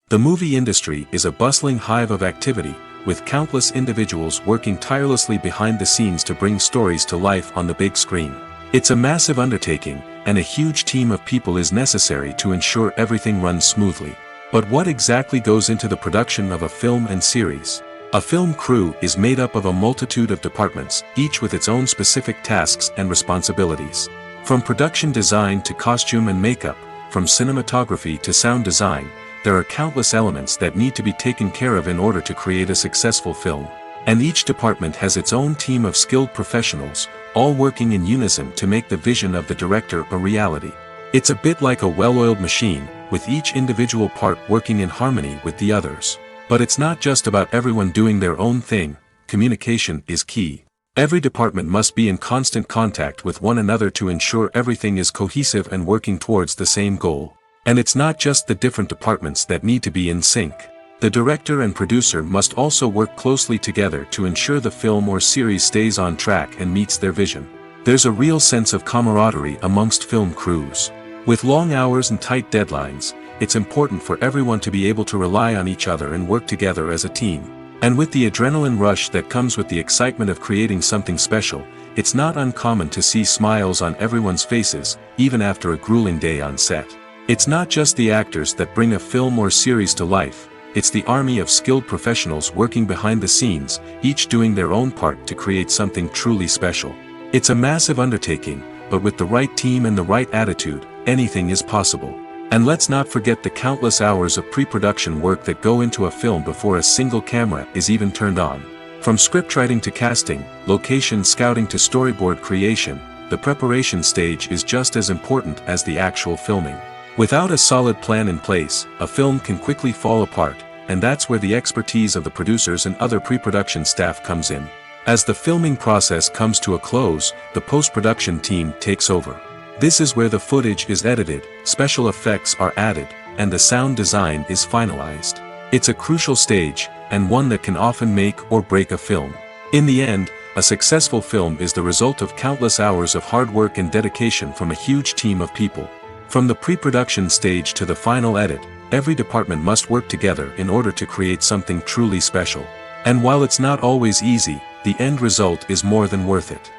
The movie industry is a bustling hive of activity, with countless individuals working tirelessly behind the scenes to bring stories to life on the big screen. It's a massive undertaking, and a huge team of people is necessary to ensure everything runs smoothly. But what exactly goes into the production of a film and series? A film crew is made up of a multitude of departments, each with its own specific tasks and responsibilities. From production design to costume and makeup, from cinematography to sound design, there are countless elements that need to be taken care of in order to create a successful film. And each department has its own team of skilled professionals, all working in unison to make the vision of the director a reality. It's a bit like a well-oiled machine, with each individual part working in harmony with the others. But it's not just about everyone doing their own thing. Communication is key. Every department must be in constant contact with one another to ensure everything is cohesive and working towards the same goal. And it's not just the different departments that need to be in sync. The director and producer must also work closely together to ensure the film or series stays on track and meets their vision. There's a real sense of camaraderie amongst film crews. With long hours and tight deadlines, it's important for everyone to be able to rely on each other and work together as a team. And with the adrenaline rush that comes with the excitement of creating something special, it's not uncommon to see smiles on everyone's faces, even after a grueling day on set. It's not just the actors that bring a film or series to life, it's the army of skilled professionals working behind the scenes, each doing their own part to create something truly special. It's a massive undertaking, but with the right team and the right attitude, anything is possible. And let's not forget the countless hours of pre-production work that go into a film before a single camera is even turned on. From scriptwriting to casting, location scouting to storyboard creation, the preparation stage is just as important as the actual filming. Without a solid plan in place, a film can quickly fall apart, and that's where the expertise of the producers and other pre-production staff comes in. As the filming process comes to a close, the post-production team takes over. This is where the footage is edited, special effects are added, and the sound design is finalized. It's a crucial stage, and one that can often make or break a film. In the end, a successful film is the result of countless hours of hard work and dedication from a huge team of people. From the pre-production stage to the final edit, every department must work together in order to create something truly special. And while it's not always easy, the end result is more than worth it.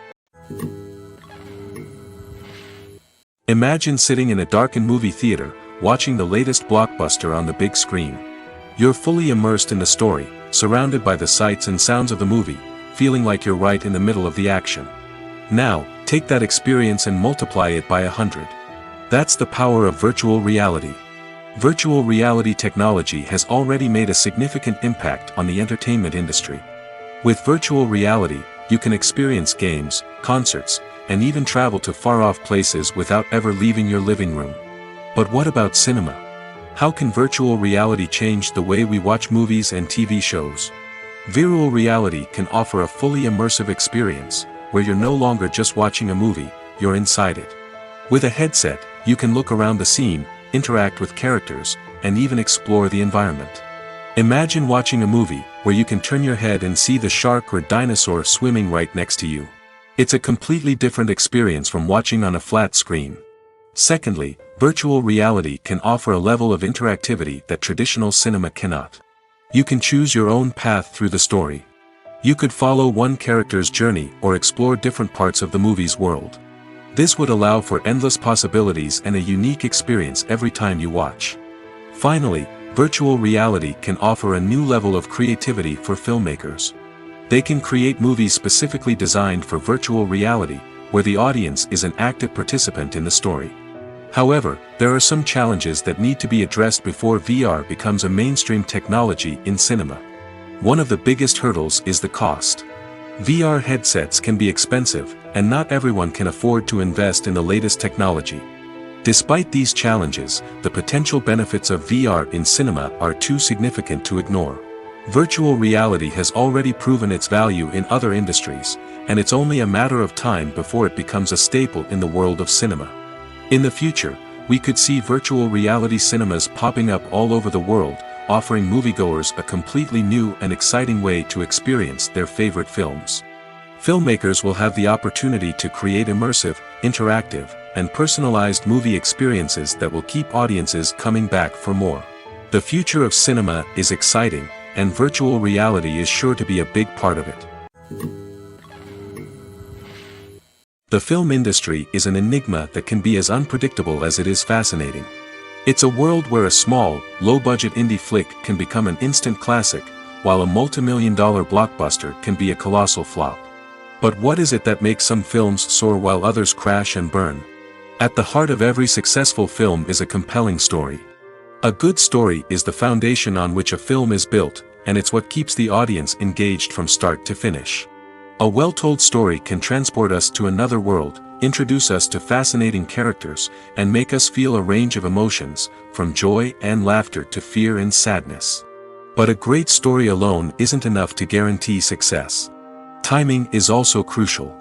Imagine sitting in a darkened movie theater, watching the latest blockbuster on the big screen. You're fully immersed in the story, surrounded by the sights and sounds of the movie, feeling like you're right in the middle of the action. Now, take that experience and multiply it by 100. That's the power of virtual reality. Virtual reality technology has already made a significant impact on the entertainment industry. With virtual reality, you can experience games, concerts, and even travel to far-off places without ever leaving your living room. But what about cinema? How can virtual reality change the way we watch movies and TV shows? Virtual reality can offer a fully immersive experience, where you're no longer just watching a movie, you're inside it. With a headset, you can look around the scene, interact with characters, and even explore the environment. Imagine watching a movie, where you can turn your head and see the shark or dinosaur swimming right next to you. It's a completely different experience from watching on a flat screen. Secondly, virtual reality can offer a level of interactivity that traditional cinema cannot. You can choose your own path through the story. You could follow one character's journey or explore different parts of the movie's world. This would allow for endless possibilities and a unique experience every time you watch. Finally, virtual reality can offer a new level of creativity for filmmakers. They can create movies specifically designed for virtual reality, where the audience is an active participant in the story. However, there are some challenges that need to be addressed before VR becomes a mainstream technology in cinema. One of the biggest hurdles is the cost. VR headsets can be expensive, and not everyone can afford to invest in the latest technology. Despite these challenges, the potential benefits of VR in cinema are too significant to ignore. Virtual reality has already proven its value in other industries, and it's only a matter of time before it becomes a staple in the world of cinema. In the future, we could see virtual reality cinemas popping up all over the world, offering moviegoers a completely new and exciting way to experience their favorite films. Filmmakers will have the opportunity to create immersive, interactive, and personalized movie experiences that will keep audiences coming back for more. The future of cinema is exciting, and virtual reality is sure to be a big part of it. The film industry is an enigma that can be as unpredictable as it is fascinating. It's a world where a small, low-budget indie flick can become an instant classic, while a multi-million-dollar blockbuster can be a colossal flop. But what is it that makes some films soar while others crash and burn? At the heart of every successful film is a compelling story. A good story is the foundation on which a film is built, and it's what keeps the audience engaged from start to finish. A well-told story can transport us to another world, introduce us to fascinating characters, and make us feel a range of emotions, from joy and laughter to fear and sadness. But a great story alone isn't enough to guarantee success. Timing is also crucial.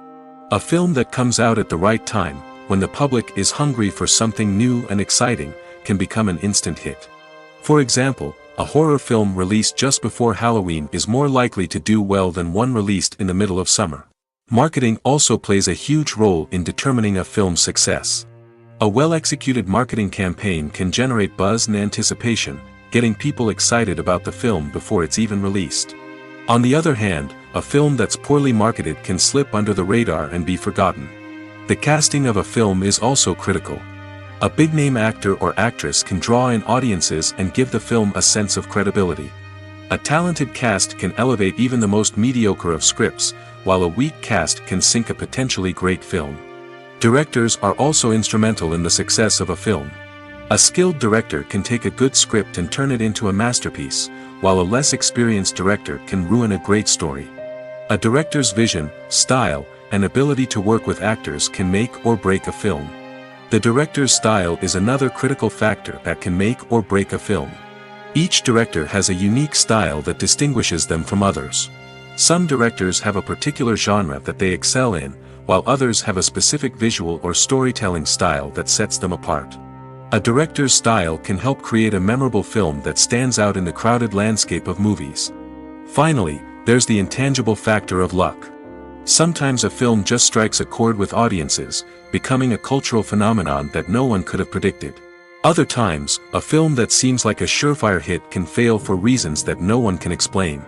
A film that comes out at the right time, when the public is hungry for something new and exciting, can become an instant hit. For example, a horror film released just before Halloween is more likely to do well than one released in the middle of summer. Marketing also plays a huge role in determining a film's success. A well-executed marketing campaign can generate buzz and anticipation, getting people excited about the film before it's even released. On the other hand, a film that's poorly marketed can slip under the radar and be forgotten. The casting of a film is also critical. A big-name actor or actress can draw in audiences and give the film a sense of credibility. A talented cast can elevate even the most mediocre of scripts, while a weak cast can sink a potentially great film. Directors are also instrumental in the success of a film. A skilled director can take a good script and turn it into a masterpiece, while a less experienced director can ruin a great story. A director's vision, style, and ability to work with actors can make or break a film. The director's style is another critical factor that can make or break a film. Each director has a unique style that distinguishes them from others. Some directors have a particular genre that they excel in, while others have a specific visual or storytelling style that sets them apart. A director's style can help create a memorable film that stands out in the crowded landscape of movies. Finally, there's the intangible factor of luck. Sometimes a film just strikes a chord with audiences, becoming a cultural phenomenon that no one could have predicted. Other times, a film that seems like a surefire hit can fail for reasons that no one can explain.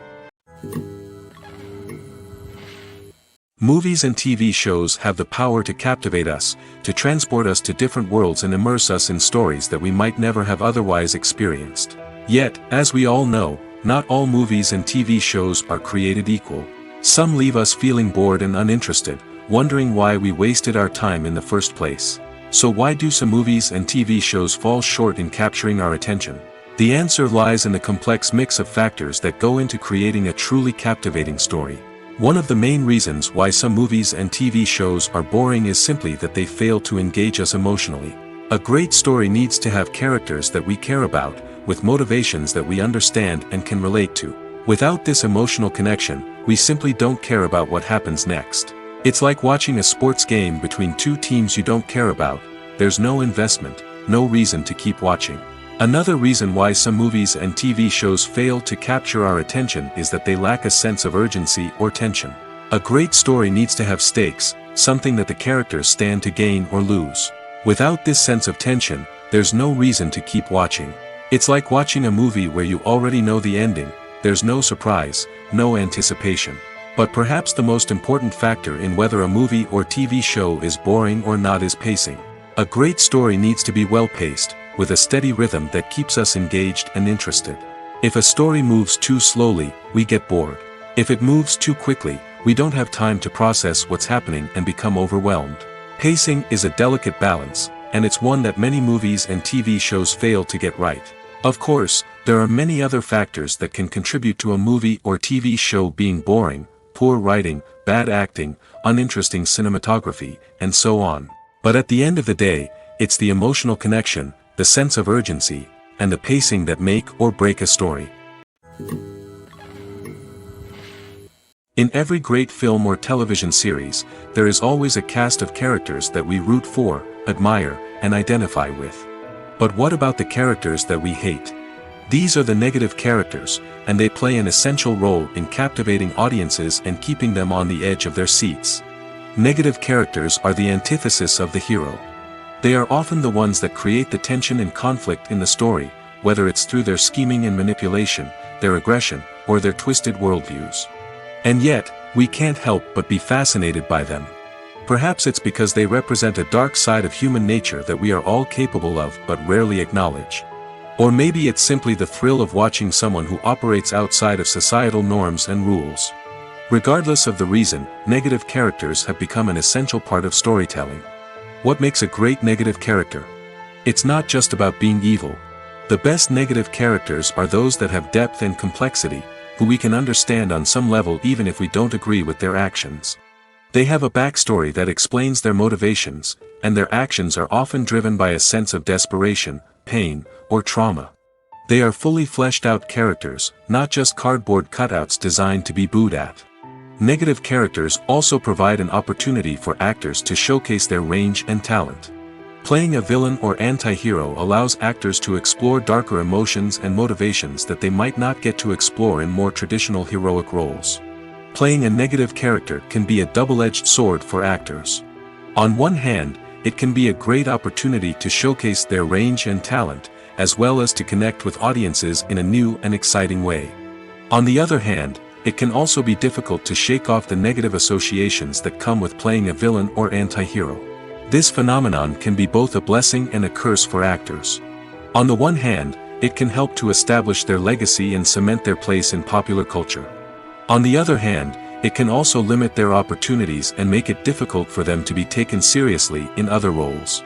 Movies and TV shows have the power to captivate us, to transport us to different worlds and immerse us in stories that we might never have otherwise experienced. Yet, as we all know, not all movies and TV shows are created equal. Some leave us feeling bored and uninterested, wondering why we wasted our time in the first place. So why do some movies and TV shows fall short in capturing our attention? The answer lies in the complex mix of factors that go into creating a truly captivating story. One of the main reasons why some movies and TV shows are boring is simply that they fail to engage us emotionally. A great story needs to have characters that we care about, with motivations that we understand and can relate to. Without this emotional connection, we simply don't care about what happens next. It's like watching a sports game between two teams you don't care about. There's no investment, no reason to keep watching. Another reason why some movies and TV shows fail to capture our attention is that they lack a sense of urgency or tension. A great story needs to have stakes, something that the characters stand to gain or lose. Without this sense of tension, there's no reason to keep watching. It's like watching a movie where you already know the ending. There's no surprise, no anticipation. But perhaps the most important factor in whether a movie or TV show is boring or not is pacing. A great story needs to be well-paced, with a steady rhythm that keeps us engaged and interested. If a story moves too slowly, we get bored. If it moves too quickly, we don't have time to process what's happening and become overwhelmed. Pacing is a delicate balance, and it's one that many movies and TV shows fail to get right. Of course, there are many other factors that can contribute to a movie or TV show being boring: poor writing, bad acting, uninteresting cinematography, and so on. But at the end of the day, it's the emotional connection, the sense of urgency, and the pacing that make or break a story. In every great film or television series, there is always a cast of characters that we root for, admire, and identify with. But what about the characters that we hate? These are the negative characters, and they play an essential role in captivating audiences and keeping them on the edge of their seats. Negative characters are the antithesis of the hero. They are often the ones that create the tension and conflict in the story, whether it's through their scheming and manipulation, their aggression, or their twisted worldviews. And yet, we can't help but be fascinated by them. Perhaps it's because they represent a dark side of human nature that we are all capable of but rarely acknowledge. Or maybe it's simply the thrill of watching someone who operates outside of societal norms and rules. Regardless of the reason, negative characters have become an essential part of storytelling. What makes a great negative character? It's not just about being evil. The best negative characters are those that have depth and complexity, who we can understand on some level even if we don't agree with their actions. They have a backstory that explains their motivations, and their actions are often driven by a sense of desperation, pain, or trauma. They are fully fleshed out characters, not just cardboard cutouts designed to be booed at. Negative characters also provide an opportunity for actors to showcase their range and talent. Playing a villain or anti-hero allows actors to explore darker emotions and motivations that they might not get to explore in more traditional heroic roles. Playing a negative character can be a double-edged sword for actors. On one hand, it can be a great opportunity to showcase their range and talent, as well as to connect with audiences in a new and exciting way. On the other hand, it can also be difficult to shake off the negative associations that come with playing a villain or anti-hero. This phenomenon can be both a blessing and a curse for actors. On the one hand, it can help to establish their legacy and cement their place in popular culture. On the other hand, it can also limit their opportunities and make it difficult for them to be taken seriously in other roles.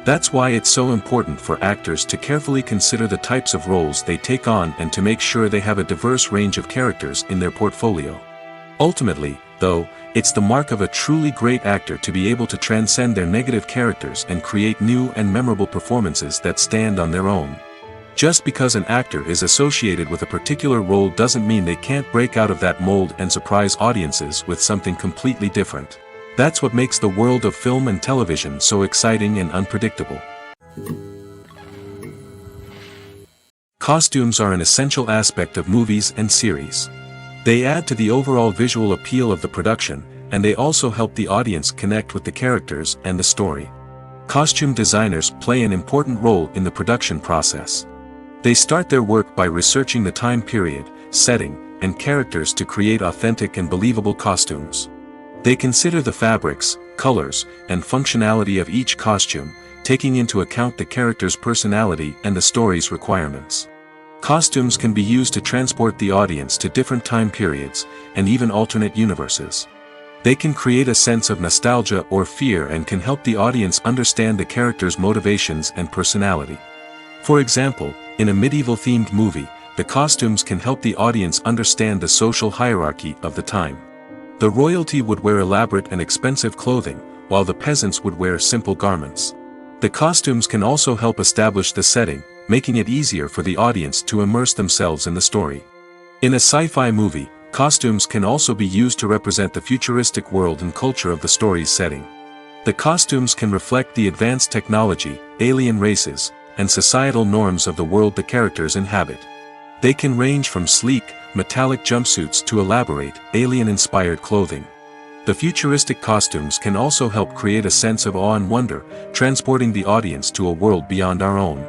That's why it's so important for actors to carefully consider the types of roles they take on and to make sure they have a diverse range of characters in their portfolio. Ultimately, though, it's the mark of a truly great actor to be able to transcend their negative characters and create new and memorable performances that stand on their own. Just because an actor is associated with a particular role doesn't mean they can't break out of that mold and surprise audiences with something completely different. That's what makes the world of film and television so exciting and unpredictable. Costumes are an essential aspect of movies and series. They add to the overall visual appeal of the production, and they also help the audience connect with the characters and the story. Costume designers play an important role in the production process. They start their work by researching the time period, setting, and characters to create authentic and believable costumes. They consider the fabrics, colors, and functionality of each costume, taking into account the character's personality and the story's requirements. Costumes can be used to transport the audience to different time periods, and even alternate universes. They can create a sense of nostalgia or fear and can help the audience understand the character's motivations and personality. For example, in a medieval-themed movie, the costumes can help the audience understand the social hierarchy of the time. The royalty would wear elaborate and expensive clothing, while the peasants would wear simple garments. The costumes can also help establish the setting, making it easier for the audience to immerse themselves in the story. In a sci-fi movie, costumes can also be used to represent the futuristic world and culture of the story's setting. The costumes can reflect the advanced technology, alien races, and societal norms of the world the characters inhabit. They can range from sleek, metallic jumpsuits to elaborate, alien-inspired clothing. The futuristic costumes can also help create a sense of awe and wonder, transporting the audience to a world beyond our own.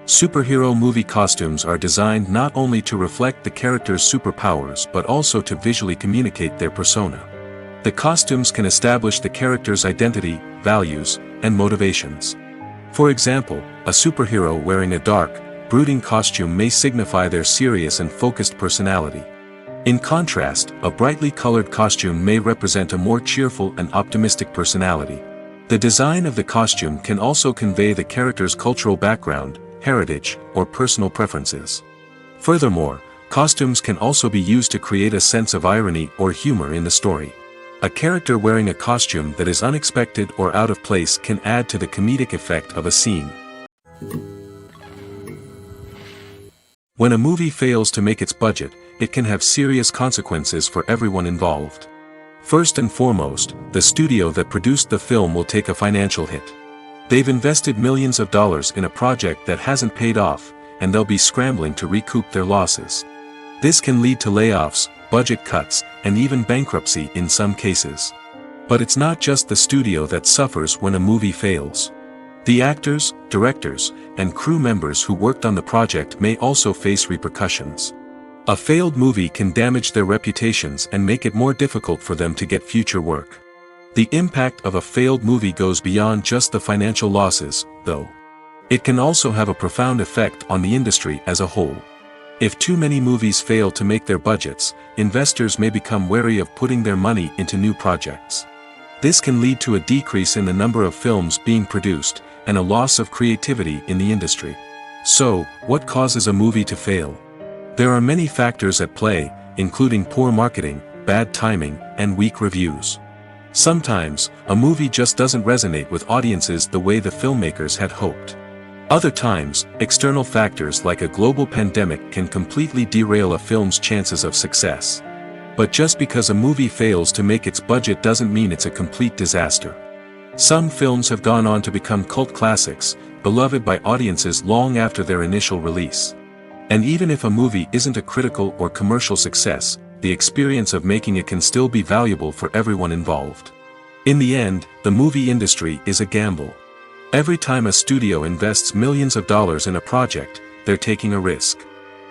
Superhero movie costumes are designed not only to reflect the character's superpowers but also to visually communicate their persona. The costumes can establish the character's identity, values, and motivations. For example, a superhero wearing a dark, brooding costume may signify their serious and focused personality. In contrast, a brightly colored costume may represent a more cheerful and optimistic personality. The design of the costume can also convey the character's cultural background, heritage, or personal preferences. Furthermore, costumes can also be used to create a sense of irony or humor in the story. A character wearing a costume that is unexpected or out of place can add to the comedic effect of a scene. When a movie fails to make its budget, it can have serious consequences for everyone involved. First and foremost, the studio that produced the film will take a financial hit. They've invested millions of dollars in a project that hasn't paid off, and they'll be scrambling to recoup their losses. This can lead to layoffs, budget cuts, and even bankruptcy in some cases. But it's not just the studio that suffers when a movie fails. The actors, directors, and crew members who worked on the project may also face repercussions. A failed movie can damage their reputations and make it more difficult for them to get future work. The impact of a failed movie goes beyond just the financial losses, though. It can also have a profound effect on the industry as a whole. If too many movies fail to make their budgets, investors may become wary of putting their money into new projects. This can lead to a decrease in the number of films being produced, and a loss of creativity in the industry. So, what causes a movie to fail? There are many factors at play, including poor marketing, bad timing, and weak reviews. Sometimes, a movie just doesn't resonate with audiences the way the filmmakers had hoped. Other times, external factors like a global pandemic can completely derail a film's chances of success. But just because a movie fails to make its budget doesn't mean it's a complete disaster. Some films have gone on to become cult classics, beloved by audiences long after their initial release. And even if a movie isn't a critical or commercial success, the experience of making it can still be valuable for everyone involved. In the end, the movie industry is a gamble. Every time a studio invests millions of dollars in a project, they're taking a risk.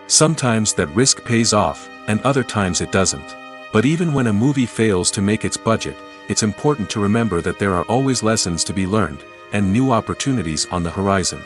Sometimes that risk pays off, and other times it doesn't. But even when a movie fails to make its budget, it's important to remember that there are always lessons to be learned, and new opportunities on the horizon.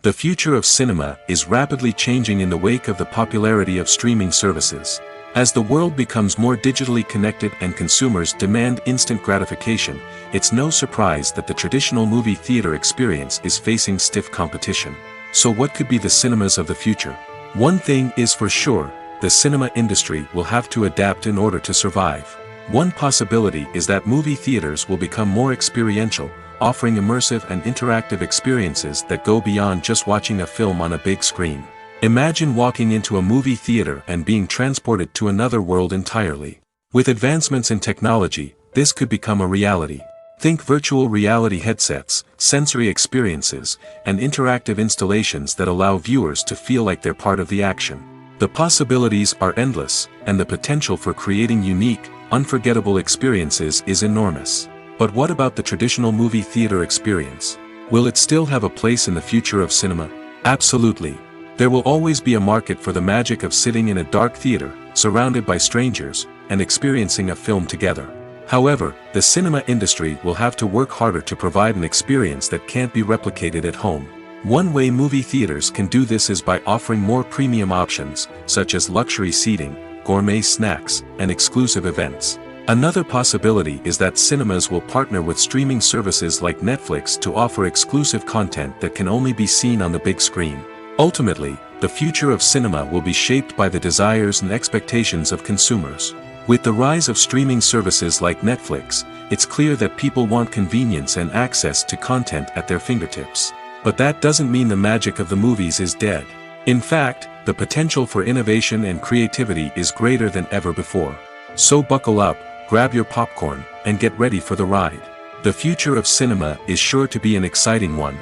The future of cinema is rapidly changing in the wake of the popularity of streaming services. As the world becomes more digitally connected and consumers demand instant gratification, it's no surprise that the traditional movie theater experience is facing stiff competition. So what could be the cinemas of the future? One thing is for sure, the cinema industry will have to adapt in order to survive. One possibility is that movie theaters will become more experiential, offering immersive and interactive experiences that go beyond just watching a film on a big screen. Imagine walking into a movie theater and being transported to another world entirely. With advancements in technology, this could become a reality. Think virtual reality headsets, sensory experiences, and interactive installations that allow viewers to feel like they're part of the action. The possibilities are endless, and the potential for creating unique, unforgettable experiences is enormous. But what about the traditional movie theater experience? Will it still have a place in the future of cinema? Absolutely. There will always be a market for the magic of sitting in a dark theater, surrounded by strangers, and experiencing a film together. However, the cinema industry will have to work harder to provide an experience that can't be replicated at home. One way movie theaters can do this is by offering more premium options, such as luxury seating, gourmet snacks, and exclusive events. Another possibility is that cinemas will partner with streaming services like Netflix to offer exclusive content that can only be seen on the big screen. Ultimately, the future of cinema will be shaped by the desires and expectations of consumers. With the rise of streaming services like Netflix, it's clear that people want convenience and access to content at their fingertips. But that doesn't mean the magic of the movies is dead. In fact, the potential for innovation and creativity is greater than ever before. So buckle up, grab your popcorn, and get ready for the ride. The future of cinema is sure to be an exciting one.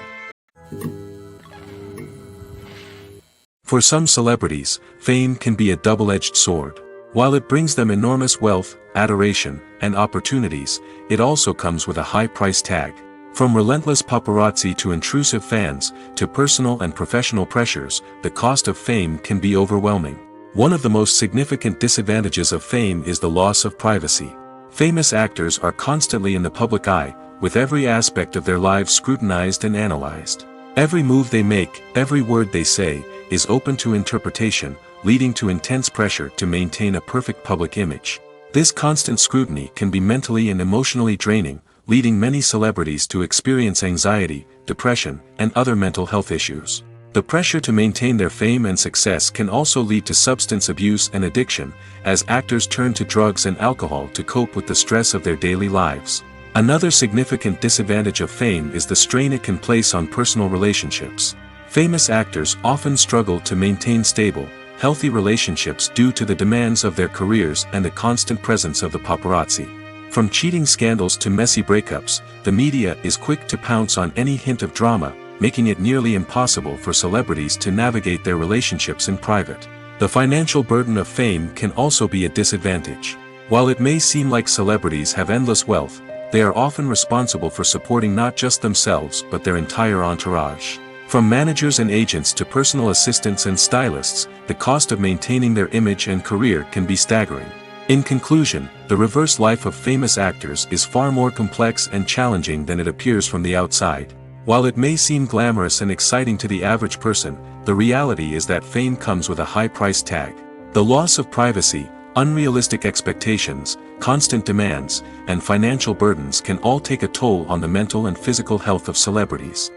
For some celebrities, fame can be a double-edged sword. While it brings them enormous wealth, adoration, and opportunities, it also comes with a high price tag. From relentless paparazzi to intrusive fans, to personal and professional pressures, the cost of fame can be overwhelming. One of the most significant disadvantages of fame is the loss of privacy. Famous actors are constantly in the public eye, with every aspect of their lives scrutinized and analyzed. Every move they make, every word they say, is open to interpretation, leading to intense pressure to maintain a perfect public image. This constant scrutiny can be mentally and emotionally draining, leading many celebrities to experience anxiety, depression, and other mental health issues. The pressure to maintain their fame and success can also lead to substance abuse and addiction, as actors turn to drugs and alcohol to cope with the stress of their daily lives. Another significant disadvantage of fame is the strain it can place on personal relationships. Famous actors often struggle to maintain stable, healthy relationships due to the demands of their careers and the constant presence of the paparazzi. From cheating scandals to messy breakups, the media is quick to pounce on any hint of drama, making it nearly impossible for celebrities to navigate their relationships in private. The financial burden of fame can also be a disadvantage. While it may seem like celebrities have endless wealth, they are often responsible for supporting not just themselves but their entire entourage. From managers and agents to personal assistants and stylists, the cost of maintaining their image and career can be staggering. In conclusion, the reverse life of famous actors is far more complex and challenging than it appears from the outside. While it may seem glamorous and exciting to the average person, the reality is that fame comes with a high price tag. The loss of privacy, unrealistic expectations, constant demands, and financial burdens can all take a toll on the mental and physical health of celebrities.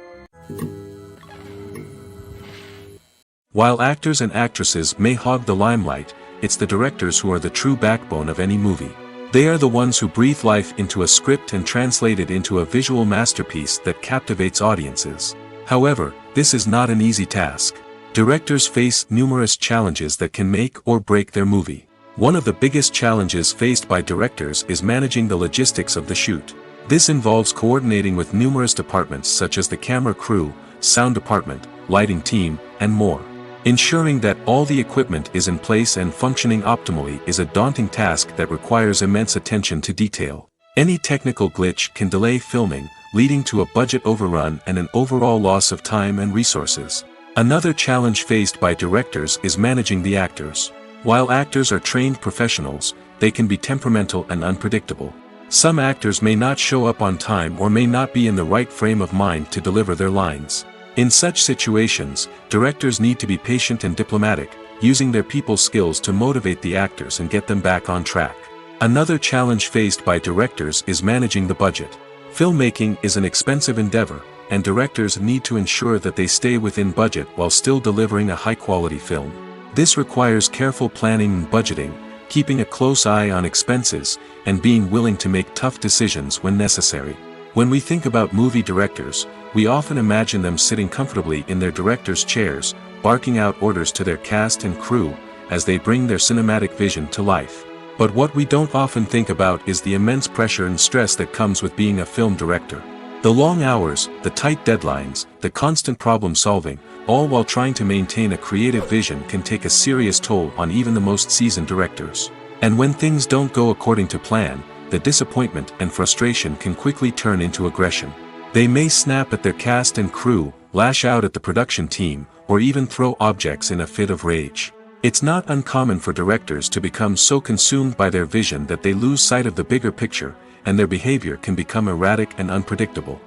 While actors and actresses may hog the limelight, it's the directors who are the true backbone of any movie. They are the ones who breathe life into a script and translate it into a visual masterpiece that captivates audiences. However, this is not an easy task. Directors face numerous challenges that can make or break their movie. One of the biggest challenges faced by directors is managing the logistics of the shoot. This involves coordinating with numerous departments such as the camera crew, sound department, lighting team, and more. Ensuring that all the equipment is in place and functioning optimally is a daunting task that requires immense attention to detail. Any technical glitch can delay filming, leading to a budget overrun and an overall loss of time and resources. Another challenge faced by directors is managing the actors. While actors are trained professionals, they can be temperamental and unpredictable. Some actors may not show up on time or may not be in the right frame of mind to deliver their lines. In such situations, directors need to be patient and diplomatic, using their people skills to motivate the actors and get them back on track. Another challenge faced by directors is managing the budget. Filmmaking is an expensive endeavor, and directors need to ensure that they stay within budget while still delivering a high-quality film. This requires careful planning and budgeting, keeping a close eye on expenses, and being willing to make tough decisions when necessary. When we think about movie directors, we often imagine them sitting comfortably in their director's chairs, barking out orders to their cast and crew, as they bring their cinematic vision to life. But what we don't often think about is the immense pressure and stress that comes with being a film director. The long hours, the tight deadlines, the constant problem solving, all while trying to maintain a creative vision can take a serious toll on even the most seasoned directors. And when things don't go according to plan, the disappointment and frustration can quickly turn into aggression. They may snap at their cast and crew, lash out at the production team, or even throw objects in a fit of rage. It's not uncommon for directors to become so consumed by their vision that they lose sight of the bigger picture, and their behavior can become erratic and unpredictable.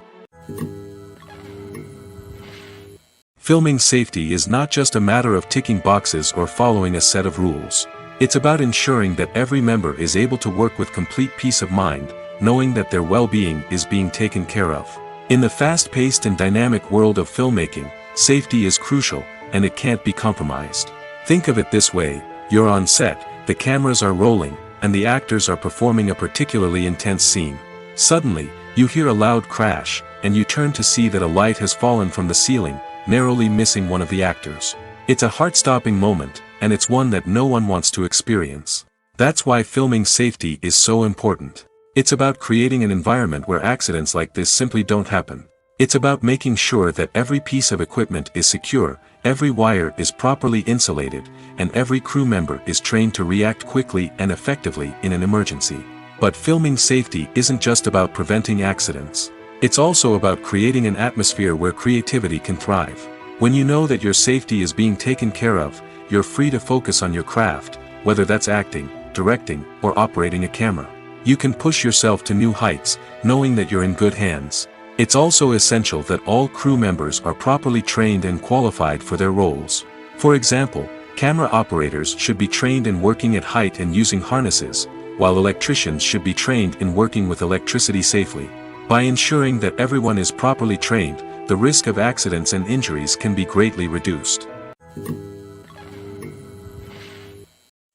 Filming safety is not just a matter of ticking boxes or following a set of rules. It's about ensuring that every member is able to work with complete peace of mind, knowing that their well-being is being taken care of. In the fast-paced and dynamic world of filmmaking, safety is crucial, and it can't be compromised. Think of it this way: you're on set, the cameras are rolling, and the actors are performing a particularly intense scene. Suddenly, you hear a loud crash, and you turn to see that a light has fallen from the ceiling, narrowly missing one of the actors. It's a heart-stopping moment, and it's one that no one wants to experience. That's why filming safety is so important. It's about creating an environment where accidents like this simply don't happen. It's about making sure that every piece of equipment is secure, every wire is properly insulated, and every crew member is trained to react quickly and effectively in an emergency. But filming safety isn't just about preventing accidents. It's also about creating an atmosphere where creativity can thrive. When you know that your safety is being taken care of, you're free to focus on your craft, whether that's acting, directing, or operating a camera. You can push yourself to new heights, knowing that you're in good hands. It's also essential that all crew members are properly trained and qualified for their roles. For example, camera operators should be trained in working at height and using harnesses, while electricians should be trained in working with electricity safely. By ensuring that everyone is properly trained, the risk of accidents and injuries can be greatly reduced.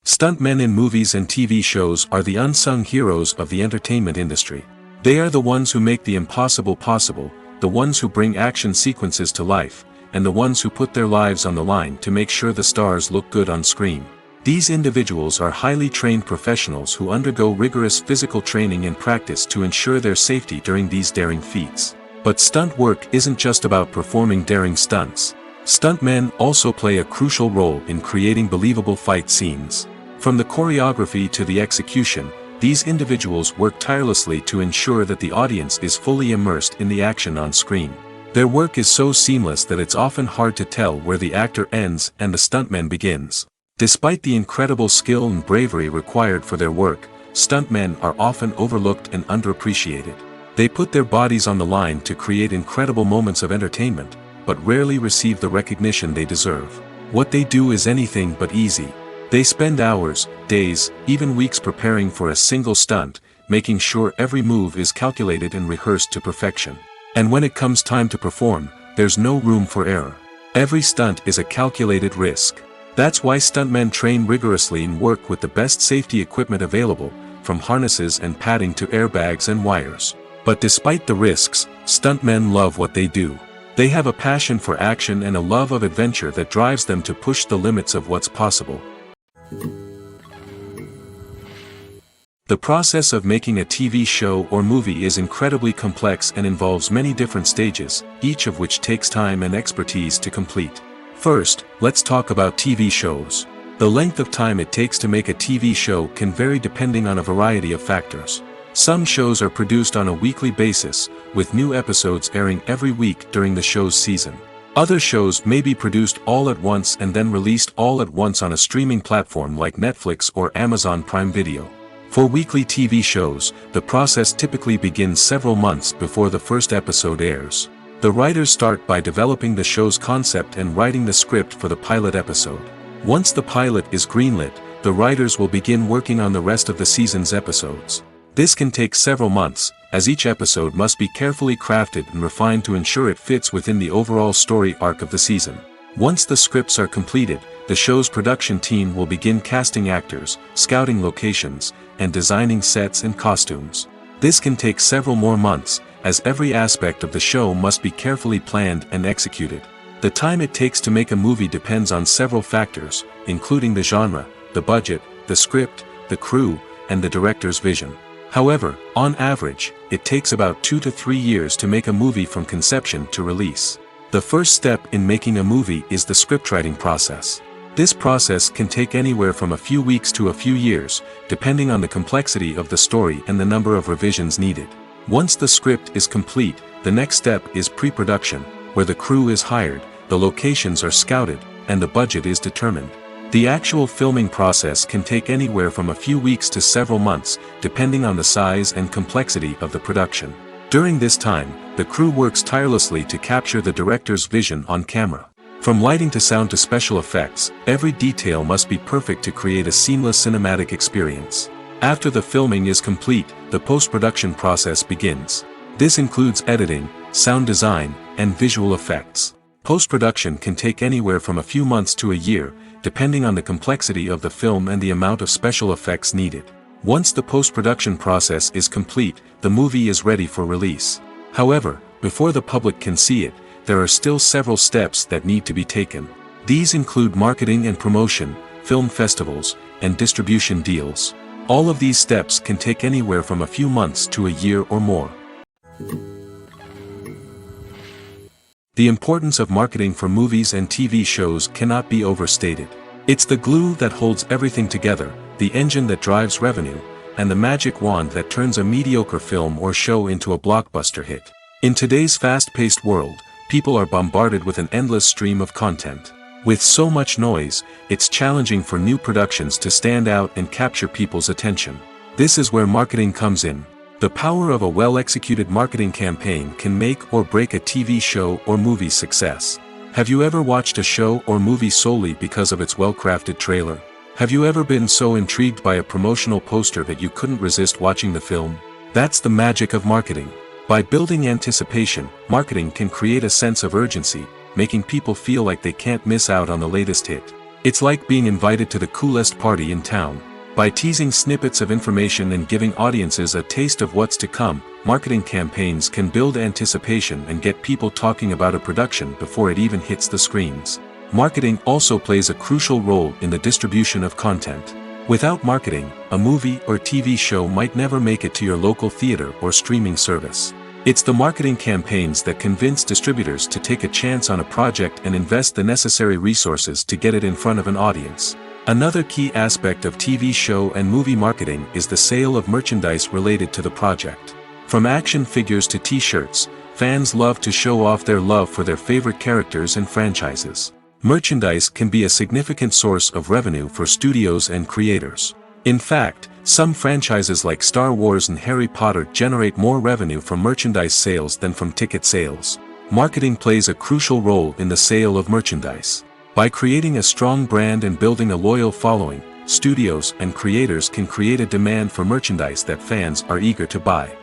Stuntmen in movies and TV shows are the unsung heroes of the entertainment industry. They are the ones who make the impossible possible, the ones who bring action sequences to life, and the ones who put their lives on the line to make sure the stars look good on screen. These individuals are highly trained professionals who undergo rigorous physical training and practice to ensure their safety during these daring feats. But stunt work isn't just about performing daring stunts. Stuntmen also play a crucial role in creating believable fight scenes. From the choreography to the execution, these individuals work tirelessly to ensure that the audience is fully immersed in the action on screen. Their work is so seamless that it's often hard to tell where the actor ends and the stuntman begins. Despite the incredible skill and bravery required for their work, stuntmen are often overlooked and underappreciated. They put their bodies on the line to create incredible moments of entertainment, but rarely receive the recognition they deserve. What they do is anything but easy. They spend hours, days, even weeks preparing for a single stunt, making sure every move is calculated and rehearsed to perfection. And when it comes time to perform, there's no room for error. Every stunt is a calculated risk. That's why stuntmen train rigorously and work with the best safety equipment available, from harnesses and padding to airbags and wires. But despite the risks, stuntmen love what they do. They have a passion for action and a love of adventure that drives them to push the limits of what's possible. The process of making a TV show or movie is incredibly complex and involves many different stages, each of which takes time and expertise to complete. First, let's talk about TV shows. The length of time it takes to make a TV show can vary depending on a variety of factors. Some shows are produced on a weekly basis, with new episodes airing every week during the show's season. Other shows may be produced all at once and then released all at once on a streaming platform like Netflix or Amazon Prime Video. For weekly TV shows, the process typically begins several months before the first episode airs. The writers start by developing the show's concept and writing the script for the pilot episode. Once the pilot is greenlit, the writers will begin working on the rest of the season's episodes. This can take several months, as each episode must be carefully crafted and refined to ensure it fits within the overall story arc of the season. Once the scripts are completed, the show's production team will begin casting actors, scouting locations, and designing sets and costumes. This can take several more months, as every aspect of the show must be carefully planned and executed. The time it takes to make a movie depends on several factors, including the genre, the budget, the script, the crew, and the director's vision. However, on average, it takes about 2 to 3 years to make a movie from conception to release. The first step in making a movie is the scriptwriting process. This process can take anywhere from a few weeks to a few years, depending on the complexity of the story and the number of revisions needed. Once the script is complete, the next step is pre-production, where the crew is hired, the locations are scouted, and the budget is determined. The actual filming process can take anywhere from a few weeks to several months, depending on the size and complexity of the production. During this time, the crew works tirelessly to capture the director's vision on camera. From lighting to sound to special effects, every detail must be perfect to create a seamless cinematic experience. After the filming is complete, the post-production process begins. This includes editing, sound design, and visual effects. Post-production can take anywhere from a few months to a year, depending on the complexity of the film and the amount of special effects needed. Once the post-production process is complete, the movie is ready for release. However, before the public can see it, there are still several steps that need to be taken. These include marketing and promotion, film festivals, and distribution deals. All of these steps can take anywhere from a few months to a year or more. The importance of marketing for movies and TV shows cannot be overstated. It's the glue that holds everything together, the engine that drives revenue, and the magic wand that turns a mediocre film or show into a blockbuster hit. In today's fast-paced world, people are bombarded with an endless stream of content. With so much noise, it's challenging for new productions to stand out and capture people's attention. This is where marketing comes in. The power of a well-executed marketing campaign can make or break a TV show or movie's success. Have you ever watched a show or movie solely because of its well-crafted trailer? Have you ever been so intrigued by a promotional poster that you couldn't resist watching the film? That's the magic of marketing. By building anticipation, marketing can create a sense of urgency, making people feel like they can't miss out on the latest hit. It's like being invited to the coolest party in town. By teasing snippets of information and giving audiences a taste of what's to come, marketing campaigns can build anticipation and get people talking about a production before it even hits the screens. Marketing also plays a crucial role in the distribution of content. Without marketing, a movie or TV show might never make it to your local theater or streaming service. It's the marketing campaigns that convince distributors to take a chance on a project and invest the necessary resources to get it in front of an audience. Another key aspect of TV show and movie marketing is the sale of merchandise related to the project. From action figures to t-shirts, fans love to show off their love for their favorite characters and franchises. Merchandise can be a significant source of revenue for studios and creators. In fact, some franchises like Star Wars and Harry Potter generate more revenue from merchandise sales than from ticket sales. Marketing plays a crucial role in the sale of merchandise. By creating a strong brand and building a loyal following, studios and creators can create a demand for merchandise that fans are eager to buy.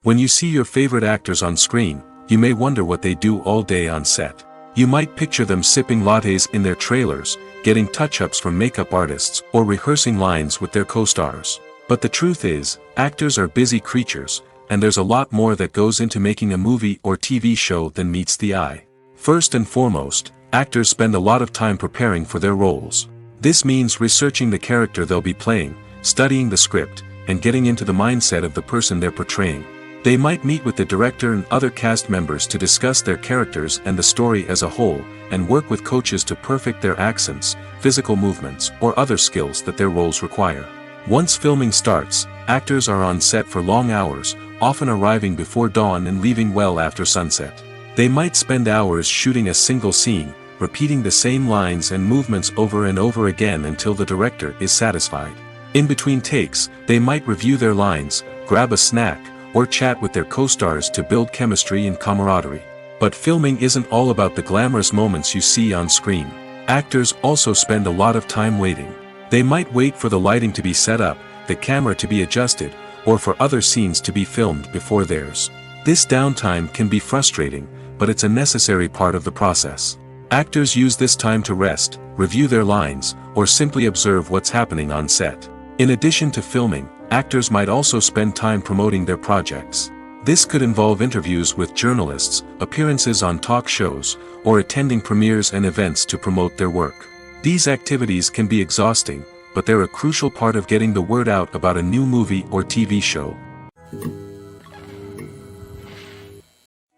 When you see your favorite actors on screen, you may wonder what they do all day on set. You might picture them sipping lattes in their trailers, getting touch-ups from makeup artists, or rehearsing lines with their co-stars. But the truth is, actors are busy creatures, and there's a lot more that goes into making a movie or TV show than meets the eye. First and foremost, actors spend a lot of time preparing for their roles. This means researching the character they'll be playing, studying the script, and getting into the mindset of the person they're portraying. They might meet with the director and other cast members to discuss their characters and the story as a whole, and work with coaches to perfect their accents, physical movements, or other skills that their roles require. Once filming starts, actors are on set for long hours, often arriving before dawn and leaving well after sunset. They might spend hours shooting a single scene, repeating the same lines and movements over and over again until the director is satisfied. In between takes, they might review their lines, grab a snack, or chat with their co-stars to build chemistry and camaraderie. But filming isn't all about the glamorous moments you see on screen. Actors also spend a lot of time waiting. They might wait for the lighting to be set up, the camera to be adjusted, or for other scenes to be filmed before theirs. This downtime can be frustrating, but it's a necessary part of the process. Actors use this time to rest, review their lines, or simply observe what's happening on set. In addition to filming, actors might also spend time promoting their projects. This could involve interviews with journalists, appearances on talk shows, or attending premieres and events to promote their work. These activities can be exhausting, but they're a crucial part of getting the word out about a new movie or TV show.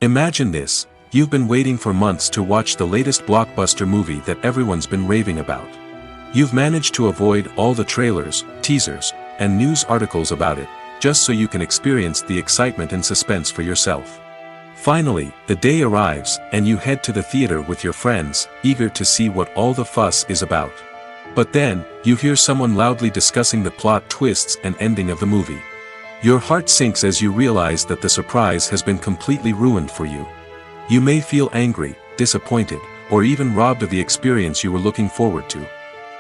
Imagine this: you've been waiting for months to watch the latest blockbuster movie that everyone's been raving about. You've managed to avoid all the trailers, teasers, and news articles about it, just so you can experience the excitement and suspense for yourself. Finally, the day arrives, and you head to the theater with your friends, eager to see what all the fuss is about. But then, you hear someone loudly discussing the plot twists and ending of the movie. Your heart sinks as you realize that the surprise has been completely ruined for you. You may feel angry, disappointed, or even robbed of the experience you were looking forward to.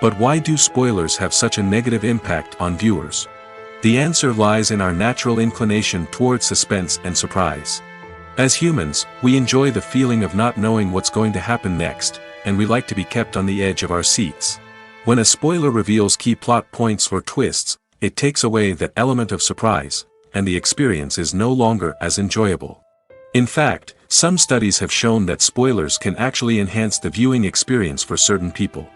But why do spoilers have such a negative impact on viewers? The answer lies in our natural inclination toward suspense and surprise. As humans, we enjoy the feeling of not knowing what's going to happen next, and we like to be kept on the edge of our seats. When a spoiler reveals key plot points or twists, it takes away that element of surprise, and the experience is no longer as enjoyable. In fact, some studies have shown that spoilers can actually enhance the viewing experience for certain people.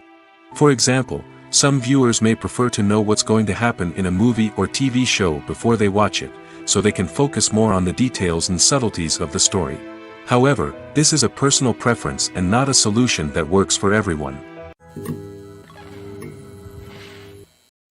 For example, some viewers may prefer to know what's going to happen in a movie or TV show before they watch it, so they can focus more on the details and subtleties of the story. However, this is a personal preference and not a solution that works for everyone.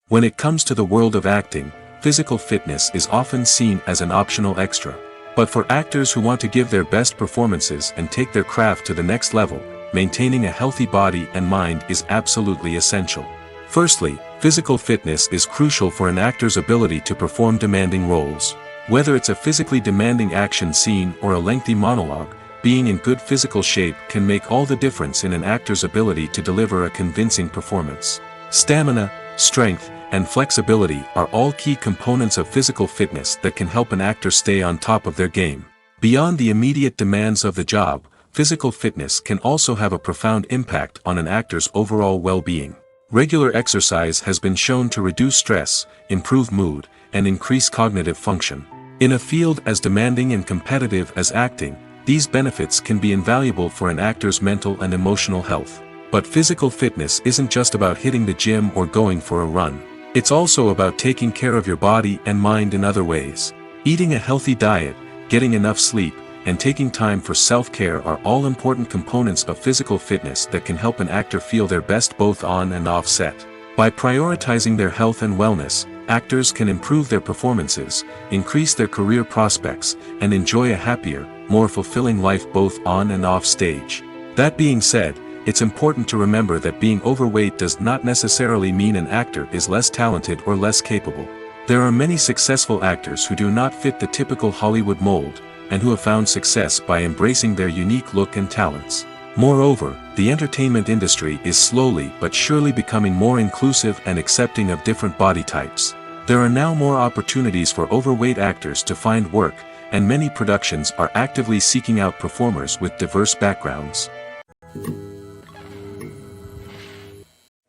When it comes to the world of acting, physical fitness is often seen as an optional extra. But for actors who want to give their best performances and take their craft to the next level, maintaining a healthy body and mind is absolutely essential. Firstly, physical fitness is crucial for an actor's ability to perform demanding roles. Whether it's a physically demanding action scene or a lengthy monologue, being in good physical shape can make all the difference in an actor's ability to deliver a convincing performance. Stamina, strength, and flexibility are all key components of physical fitness that can help an actor stay on top of their game. Beyond the immediate demands of the job, physical fitness can also have a profound impact on an actor's overall well-being. Regular exercise has been shown to reduce stress, improve mood, and increase cognitive function. In a field as demanding and competitive as acting, these benefits can be invaluable for an actor's mental and emotional health. But physical fitness isn't just about hitting the gym or going for a run. It's also about taking care of your body and mind in other ways. Eating a healthy diet, getting enough sleep, and taking time for self-care are all important components of physical fitness that can help an actor feel their best both on and off set. By prioritizing their health and wellness, actors can improve their performances, increase their career prospects, and enjoy a happier, more fulfilling life both on and off stage. That being said, it's important to remember that being overweight does not necessarily mean an actor is less talented or less capable. There are many successful actors who do not fit the typical Hollywood mold, and who have found success by embracing their unique look and talents. Moreover, the entertainment industry is slowly but surely becoming more inclusive and accepting of different body types. There are now more opportunities for overweight actors to find work, and many productions are actively seeking out performers with diverse backgrounds.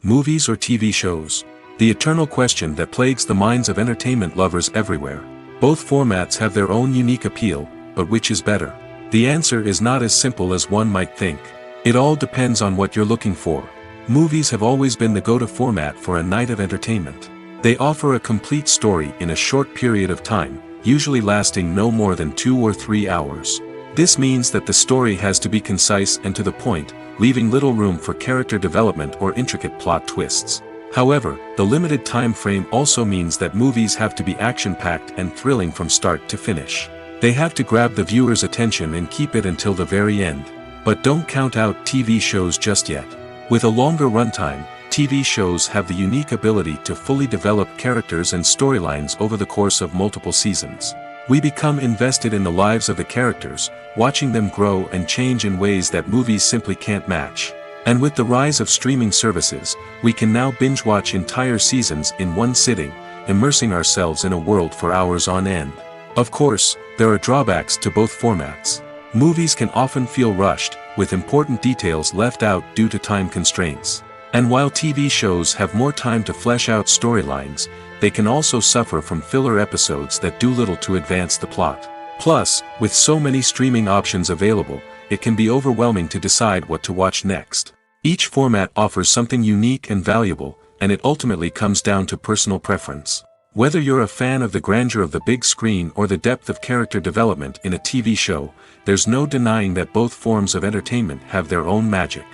Movies or TV shows? The eternal question that plagues the minds of entertainment lovers everywhere. Both formats have their own unique appeal, but which is better? The answer is not as simple as one might think. It all depends on what you're looking for. Movies have always been the go-to format for a night of entertainment. They offer a complete story in a short period of time, usually lasting no more than 2 or 3 hours. This means that the story has to be concise and to the point, leaving little room for character development or intricate plot twists. However, the limited time frame also means that movies have to be action-packed and thrilling from start to finish. They have to grab the viewer's attention and keep it until the very end. But don't count out TV shows just yet. With a longer runtime, TV shows have the unique ability to fully develop characters and storylines over the course of multiple seasons. We become invested in the lives of the characters, watching them grow and change in ways that movies simply can't match. And with the rise of streaming services, we can now binge-watch entire seasons in one sitting, immersing ourselves in a world for hours on end. Of course, there are drawbacks to both formats. Movies can often feel rushed, with important details left out due to time constraints. And while TV shows have more time to flesh out storylines, they can also suffer from filler episodes that do little to advance the plot. Plus, with so many streaming options available, it can be overwhelming to decide what to watch next. Each format offers something unique and valuable, and it ultimately comes down to personal preference. Whether you're a fan of the grandeur of the big screen or the depth of character development in a TV show, there's no denying that both forms of entertainment have their own magic.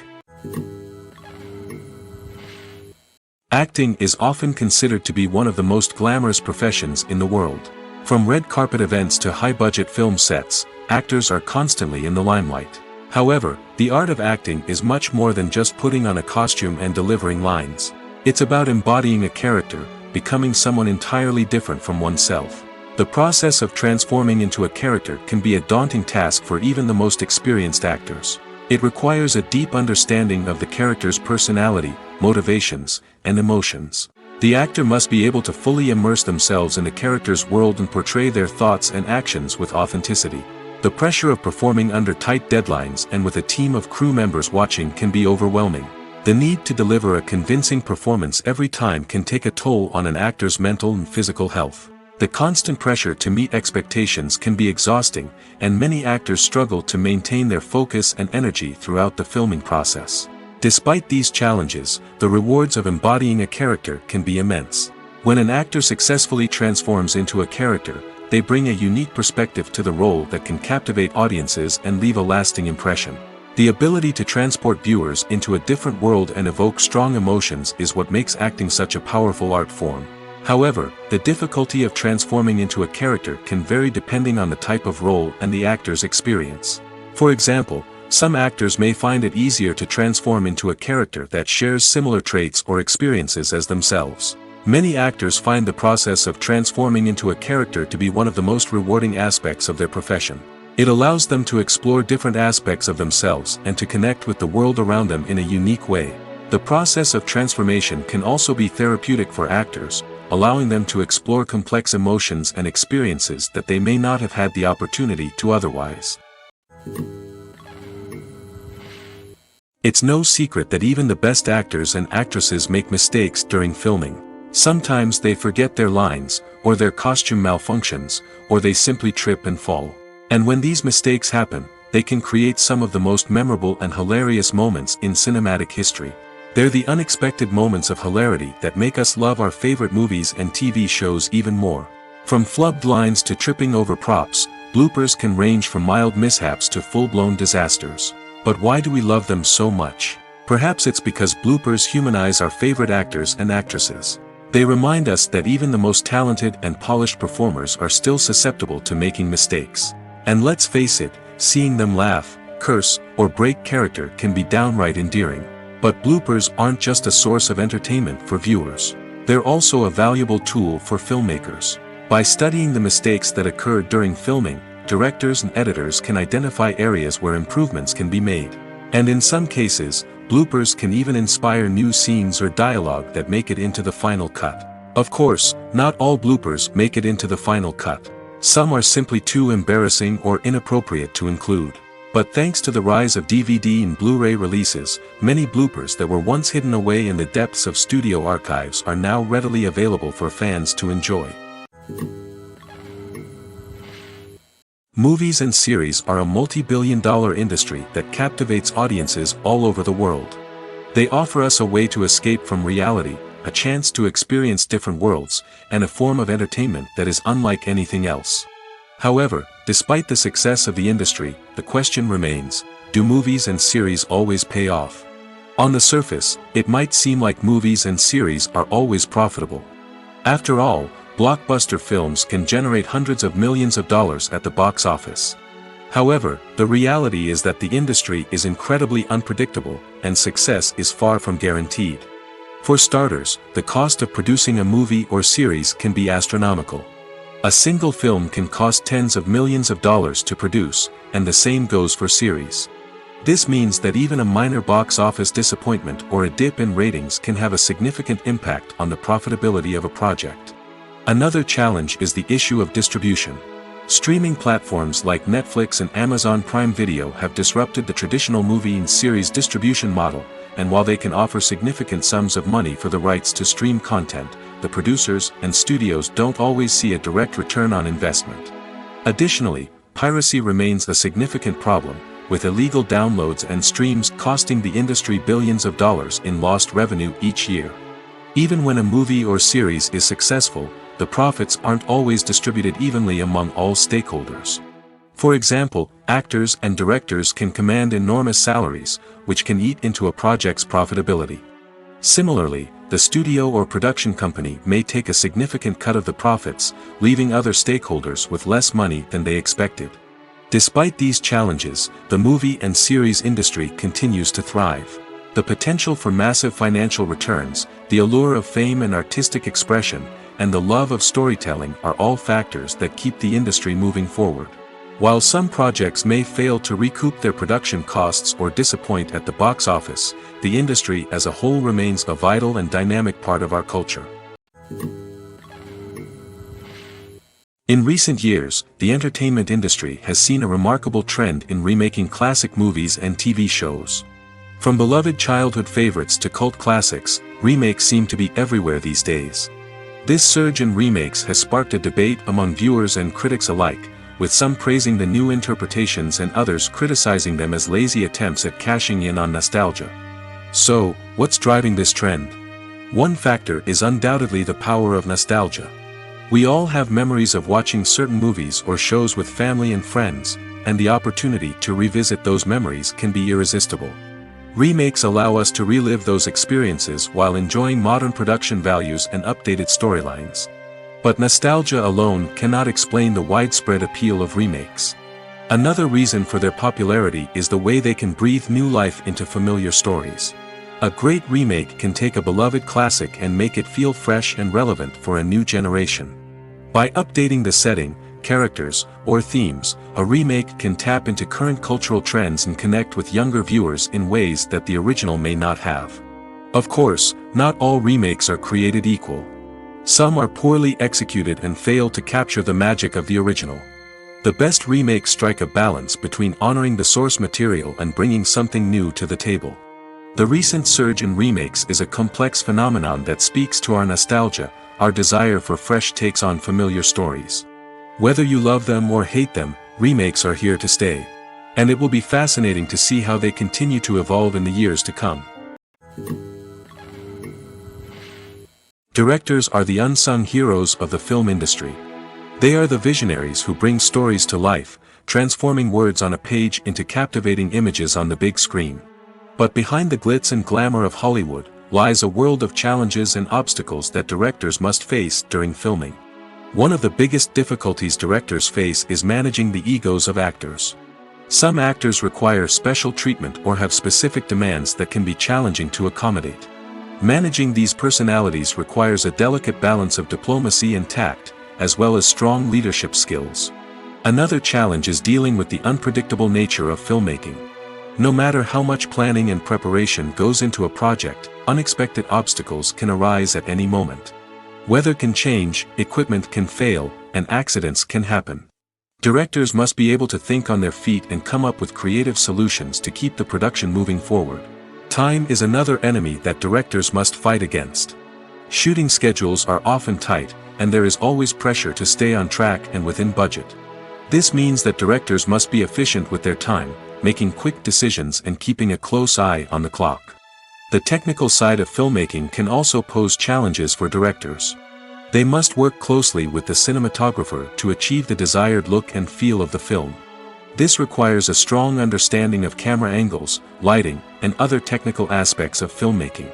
Acting is often considered to be one of the most glamorous professions in the world. From red carpet events to high-budget film sets, actors are constantly in the limelight. However, the art of acting is much more than just putting on a costume and delivering lines. It's about embodying a character, becoming someone entirely different from oneself. The process of transforming into a character can be a daunting task for even the most experienced actors. It requires a deep understanding of the character's personality, motivations, and emotions. The actor must be able to fully immerse themselves in the character's world and portray their thoughts and actions with authenticity. The pressure of performing under tight deadlines and with a team of crew members watching can be overwhelming. The need to deliver a convincing performance every time can take a toll on an actor's mental and physical health. The constant pressure to meet expectations can be exhausting, and many actors struggle to maintain their focus and energy throughout the filming process. Despite these challenges, the rewards of embodying a character can be immense. When an actor successfully transforms into a character, they bring a unique perspective to the role that can captivate audiences and leave a lasting impression. The ability to transport viewers into a different world and evoke strong emotions is what makes acting such a powerful art form. However, the difficulty of transforming into a character can vary depending on the type of role and the actor's experience. For example, some actors may find it easier to transform into a character that shares similar traits or experiences as themselves. Many actors find the process of transforming into a character to be one of the most rewarding aspects of their profession. It allows them to explore different aspects of themselves and to connect with the world around them in a unique way. The process of transformation can also be therapeutic for actors, allowing them to explore complex emotions and experiences that they may not have had the opportunity to otherwise. It's no secret that even the best actors and actresses make mistakes during filming. Sometimes they forget their lines, or their costume malfunctions, or they simply trip and fall. And when these mistakes happen, they can create some of the most memorable and hilarious moments in cinematic history. They're the unexpected moments of hilarity that make us love our favorite movies and TV shows even more. From flubbed lines to tripping over props, bloopers can range from mild mishaps to full-blown disasters. But why do we love them so much? Perhaps it's because bloopers humanize our favorite actors and actresses. They remind us that even the most talented and polished performers are still susceptible to making mistakes. And let's face it, seeing them laugh, curse, or break character can be downright endearing. But bloopers aren't just a source of entertainment for viewers. They're also a valuable tool for filmmakers. By studying the mistakes that occurred during filming, directors and editors can identify areas where improvements can be made. And in some cases, bloopers can even inspire new scenes or dialogue that make it into the final cut. Of course, not all bloopers make it into the final cut. Some are simply too embarrassing or inappropriate to include. But thanks to the rise of DVD and Blu-ray releases, many bloopers that were once hidden away in the depths of studio archives are now readily available for fans to enjoy. Movies and series are a multi-billion-dollar industry that captivates audiences all over the world. They offer us a way to escape from reality, a chance to experience different worlds, and a form of entertainment that is unlike anything else. However, despite the success of the industry, the question remains, do movies and series always pay off? On the surface, it might seem like movies and series are always profitable. After all, blockbuster films can generate hundreds of millions of dollars at the box office. However, the reality is that the industry is incredibly unpredictable, and success is far from guaranteed. For starters, the cost of producing a movie or series can be astronomical. A single film can cost tens of millions of dollars to produce, and the same goes for series. This means that even a minor box office disappointment or a dip in ratings can have a significant impact on the profitability of a project. Another challenge is the issue of distribution. Streaming platforms like Netflix and Amazon Prime Video have disrupted the traditional movie and series distribution model, and while they can offer significant sums of money for the rights to stream content, the producers and studios don't always see a direct return on investment. Additionally, piracy remains a significant problem, with illegal downloads and streams costing the industry billions of dollars in lost revenue each year. Even when a movie or series is successful, the profits aren't always distributed evenly among all stakeholders. For example, actors and directors can command enormous salaries, which can eat into a project's profitability. Similarly, the studio or production company may take a significant cut of the profits, leaving other stakeholders with less money than they expected. Despite these challenges, the movie and series industry continues to thrive. The potential for massive financial returns, the allure of fame and artistic expression, and the love of storytelling are all factors that keep the industry moving forward. While some projects may fail to recoup their production costs or disappoint at the box office, the industry as a whole remains a vital and dynamic part of our culture. In recent years, the entertainment industry has seen a remarkable trend in remaking classic movies and TV shows. From beloved childhood favorites to cult classics, remakes seem to be everywhere these days. This surge in remakes has sparked a debate among viewers and critics alike, with some praising the new interpretations and others criticizing them as lazy attempts at cashing in on nostalgia. So, what's driving this trend? One factor is undoubtedly the power of nostalgia. We all have memories of watching certain movies or shows with family and friends, and the opportunity to revisit those memories can be irresistible. Remakes allow us to relive those experiences while enjoying modern production values and updated storylines. But nostalgia alone cannot explain the widespread appeal of remakes. Another reason for their popularity is the way they can breathe new life into familiar stories. A great remake can take a beloved classic and make it feel fresh and relevant for a new generation. By updating the setting, characters, or themes, a remake can tap into current cultural trends and connect with younger viewers in ways that the original may not have. Of course, not all remakes are created equal. Some are poorly executed and fail to capture the magic of the original. The best remakes strike a balance between honoring the source material and bringing something new to the table. The recent surge in remakes is a complex phenomenon that speaks to our nostalgia, our desire for fresh takes on familiar stories. Whether you love them or hate them, remakes are here to stay. And it will be fascinating to see how they continue to evolve in the years to come. Directors are the unsung heroes of the film industry. They are the visionaries who bring stories to life, transforming words on a page into captivating images on the big screen. But behind the glitz and glamour of Hollywood, lies a world of challenges and obstacles that directors must face during filming. One of the biggest difficulties directors face is managing the egos of actors. Some actors require special treatment or have specific demands that can be challenging to accommodate. Managing these personalities requires a delicate balance of diplomacy and tact, as well as strong leadership skills. Another challenge is dealing with the unpredictable nature of filmmaking. No matter how much planning and preparation goes into a project, unexpected obstacles can arise at any moment. Weather can change, equipment can fail, and accidents can happen. Directors must be able to think on their feet and come up with creative solutions to keep the production moving forward. Time is another enemy that directors must fight against. Shooting schedules are often tight, and there is always pressure to stay on track and within budget. This means that directors must be efficient with their time, making quick decisions and keeping a close eye on the clock. The technical side of filmmaking can also pose challenges for directors. They must work closely with the cinematographer to achieve the desired look and feel of the film. This requires a strong understanding of camera angles, lighting, and other technical aspects of filmmaking.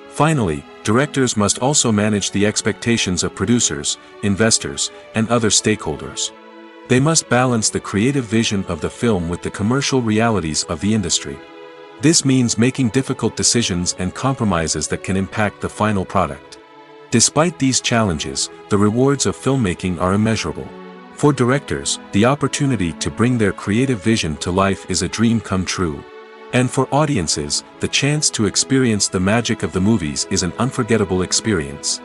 Finally, directors must also manage the expectations of producers, investors, and other stakeholders. They must balance the creative vision of the film with the commercial realities of the industry. This means making difficult decisions and compromises that can impact the final product. Despite these challenges, the rewards of filmmaking are immeasurable. For directors, the opportunity to bring their creative vision to life is a dream come true. And for audiences, the chance to experience the magic of the movies is an unforgettable experience.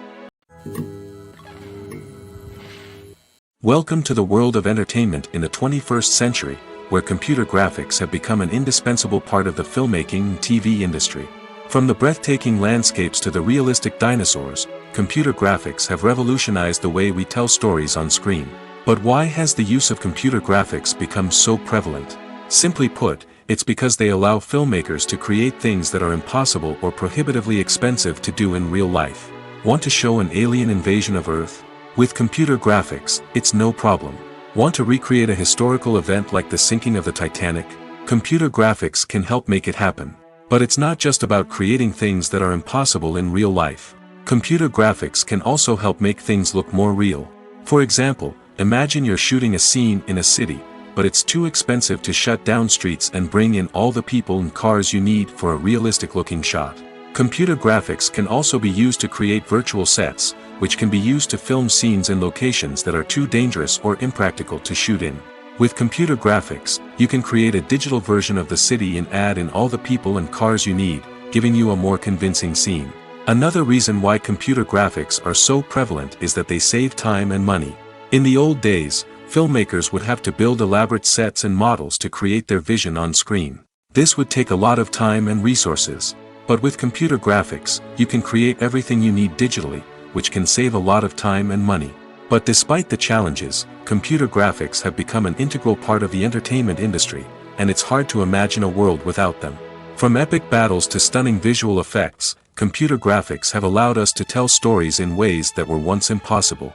Welcome to the world of entertainment in the 21st century, where computer graphics have become an indispensable part of the filmmaking and TV industry. From the breathtaking landscapes to the realistic dinosaurs, computer graphics have revolutionized the way we tell stories on screen. But why has the use of computer graphics become so prevalent? Simply put, it's because they allow filmmakers to create things that are impossible or prohibitively expensive to do in real life. Want to show an alien invasion of Earth? With computer graphics, it's no problem. Want to recreate a historical event like the sinking of the Titanic? Computer graphics can help make it happen. But it's not just about creating things that are impossible in real life. Computer graphics can also help make things look more real. For example, imagine you're shooting a scene in a city, but it's too expensive to shut down streets and bring in all the people and cars you need for a realistic-looking shot. Computer graphics can also be used to create virtual sets, which can be used to film scenes in locations that are too dangerous or impractical to shoot in. With computer graphics, you can create a digital version of the city and add in all the people and cars you need, giving you a more convincing scene. Another reason why computer graphics are so prevalent is that they save time and money. In the old days, filmmakers would have to build elaborate sets and models to create their vision on screen. This would take a lot of time and resources. But with computer graphics, you can create everything you need digitally, which can save a lot of time and money. But despite the challenges, computer graphics have become an integral part of the entertainment industry, and it's hard to imagine a world without them. From epic battles to stunning visual effects, computer graphics have allowed us to tell stories in ways that were once impossible.